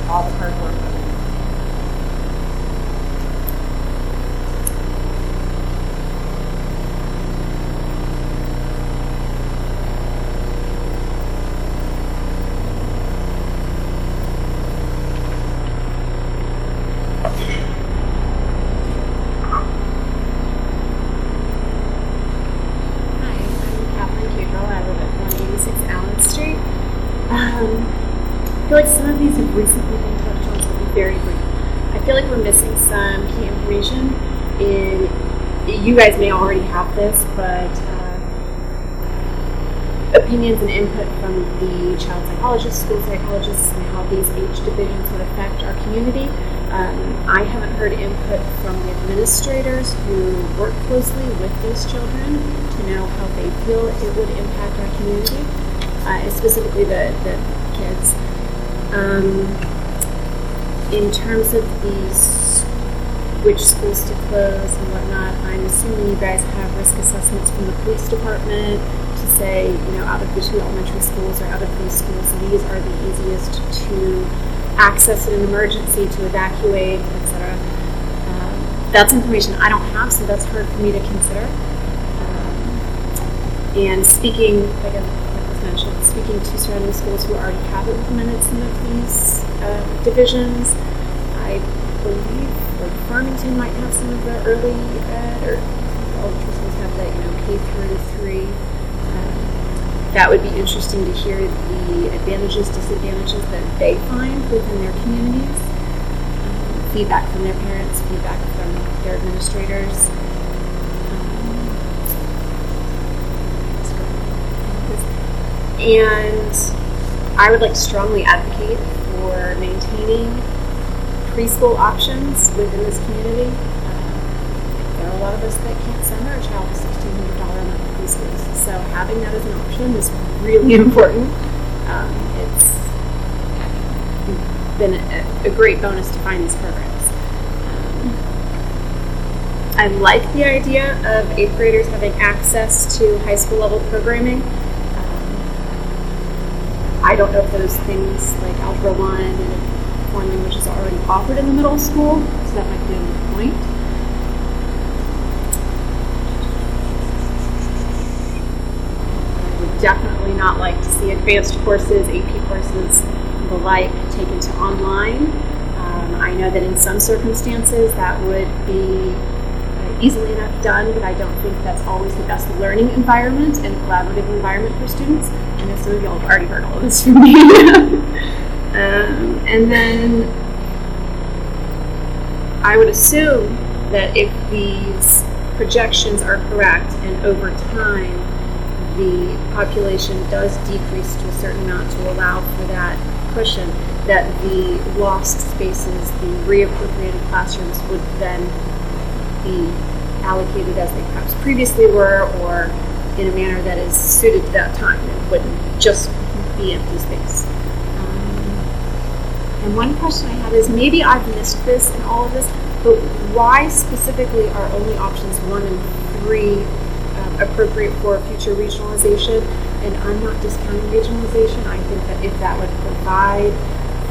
all the hard work. I feel like some of these have recently been touched on, so I'll be very brief. I feel like we're missing some key information. You guys may already have this, but opinions and input from the child psychologists, school psychologists, and how these age divisions would affect our community. I haven't heard input from the administrators who work closely with those children to know how they feel it would impact our community, specifically the kids. In terms of which schools to close and whatnot, I'm assuming you guys have risk assessments from the police department to say, out of the 2 elementary schools or out of these schools, these are the easiest to access in an emergency, to evacuate, etc. That's information I don't have, so that's hard for me to consider. And speaking, like I mentioned, speaking to surrounding schools who already have implemented some of these divisions, I believe Farmington might have some of the early ed, or elementary schools have the K through 3. That would be interesting to hear the advantages, disadvantages that they find within their communities. Feedback from their parents, feedback from their administrators. And I would like to strongly advocate for maintaining preschool options within this community. There are a lot of us that can't send our child to $1,600 a month preschools, so having that as an option is really important. It's been a great bonus to find these programs. I like the idea of 8th graders having access to high school level programming. I don't know if those things like Algebra 1 and foreign languages are already offered in the middle school, so that might be a good point. I would definitely not like to see advanced courses, AP courses, and the like taken to online. I know that in some circumstances that would be easily enough done, but I don't think that's always the best learning environment and collaborative environment for students. I know some of y'all have already heard all of this from me. And then I would assume that if these projections are correct and over time the population does decrease to a certain amount to allow for that cushion, that the lost spaces, the reappropriated classrooms would then be allocated as they perhaps previously were, or in a manner that is suited to that time and wouldn't just be empty space. And one question I had is, maybe I've missed this in all of this, but why specifically are only options 1 and 3 appropriate for future regionalization? And I'm not discounting regionalization. I think that if that would provide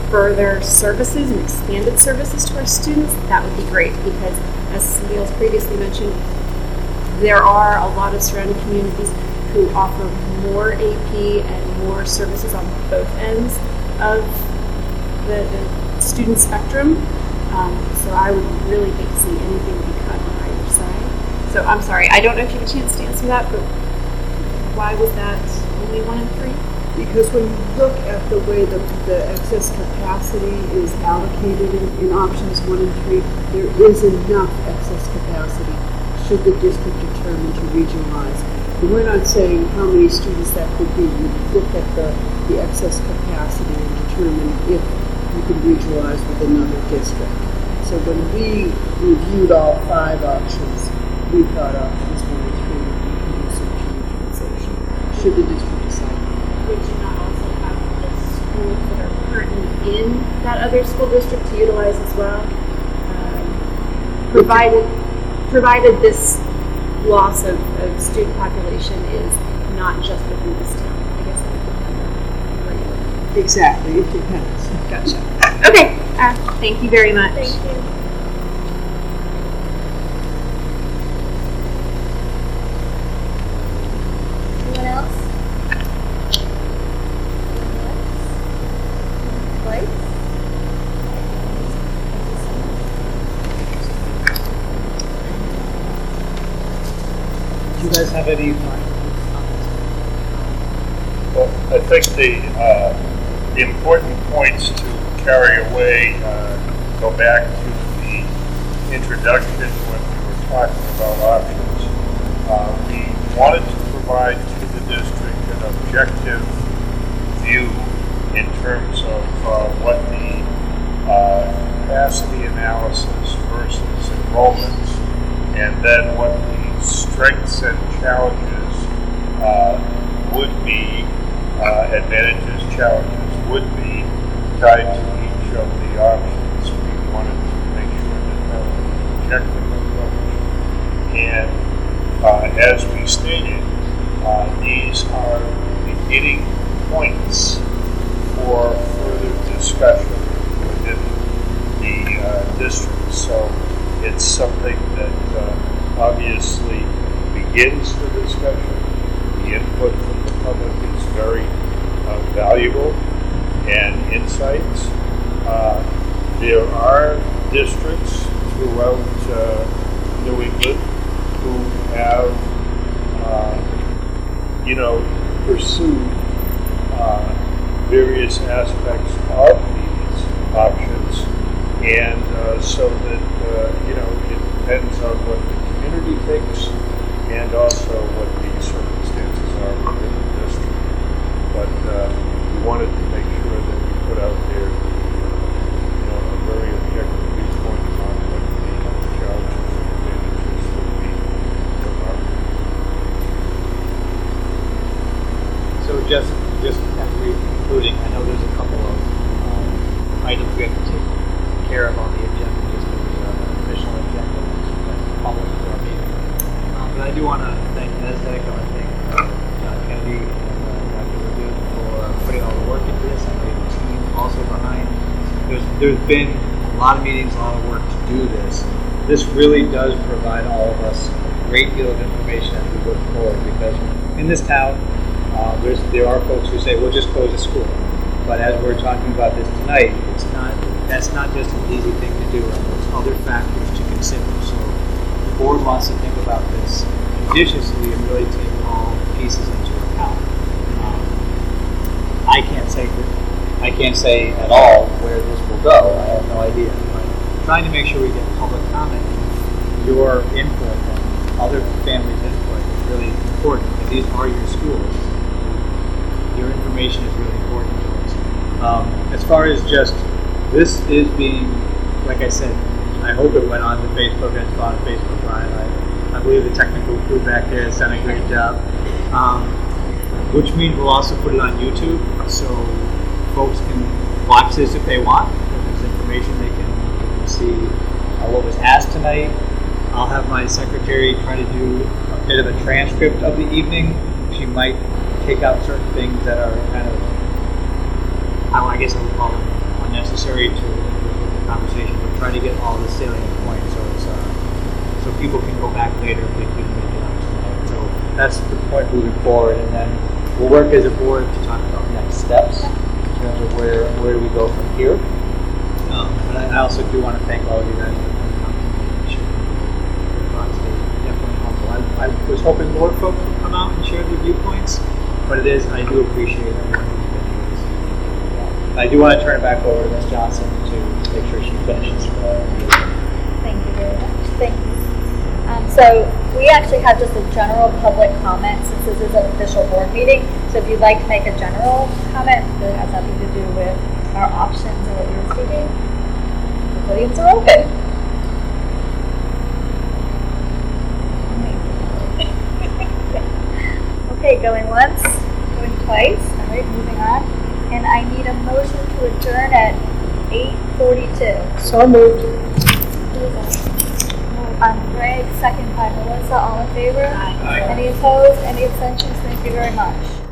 further services and expanded services to our students, that would be great, because as somebody else previously mentioned, there are a lot of surrounding communities who offer more AP and more services on both ends of the student spectrum. So I would really hate to see anything be cut on either side. So I'm sorry, I don't know if you have a chance to answer that, but why was that only 1 and 3? Because when you look at the way the excess capacity is allocated in options 1 and 3, there is enough excess capacity should the district determine to regionalize. And we're not saying how many students that could be. You look at the excess capacity and determine if you can regionalize with another district. So when we reviewed all 5 options, we thought options 1 and 3 would be conducive to regionalization, should the district decide. Would you not also have the schools that are currently in that other school district to utilize as well? Provided this loss of student population is not just within this town. I guess it would depend on where you live. Exactly, it depends. Gotcha. Okay, thank you very much. Thank you. Anyone else? Lights? Do you guys have any comments? Well, I think the important points to carry away go back to the introduction when we were talking about options. We wanted to provide to the district an objective view in terms of what the capacity analysis versus enrollments, and then what the strengths and challenges would be, advantages, challenges would be tied to each of the options. We wanted to make sure that that was objective approach. And as we stated, these are beginning points for further discussion within the district. So it's something that obviously begins the discussion. The input from the public is very valuable, and insights. There are districts throughout New England who have, pursued various aspects of these options, and so that it depends on what the community thinks and also what the circumstances are within the district. But we wanted to make sure that we put out there, a very objective viewpoint on what the challenges and advantages would be of our. So just as we're concluding, I know there's a couple of items we have to take care of on the agenda, just as an official agenda that's public for our meeting. But I do want to thank NESDEC, I want to thank John Kennedy and Dr. Radu for putting all the work into this. I know the team also behind. There's been a lot of meetings, a lot of work to do this. This really does provide all of us a great deal of information as we look forward, because in this town, there are folks who say, we'll just close the school. But as we're talking about this tonight, that's not just an easy thing to do, and there's other factors to consider. So the board wants to think about this judiciously and really take all pieces into account. I can't say at all where this will go. I have no idea. But trying to make sure we get public comment, your input, and other families' input is really important, because these are your schools. Your information is really important to us. As far as just, this is being, like I said, I hope it went on to Facebook, and it's gone to Facebook, Brian. I believe the technical crew back there has done a great job. Which means we'll also put it on YouTube, so folks can watch this if they want. If there's information they can see what was asked tonight. I'll have my secretary try to do a bit of a transcript of the evening. She might take out certain things that are kind of, I guess I would call them unnecessary to the conversation, but try to get all the salient points so it's so people can go back later if they couldn't make it out tonight. So that's the point moving forward, and then we'll work as a board to talk about next steps in terms of where do we go from here. But I also do want to thank all of you guys for coming out and sharing your thoughts. They're definitely helpful. I was hoping more folks would come out and share their viewpoints, but I do appreciate everyone who's been here this evening. I do want to turn it back over to Ms. Johnson to make sure she finishes the meeting. Thank you very much. Thank you. So we actually have just a general public comment since this is an official board meeting. So if you'd like to make a general comment that has nothing to do with our options or what we were speaking, the podiums are open. Okay, going once, going twice. All right, moving on. And I need a motion to adjourn at 8:42. So moved. Moved by Greg, second by Melissa. All in favor? Aye. Any opposed? Any abstentions? Thank you very much.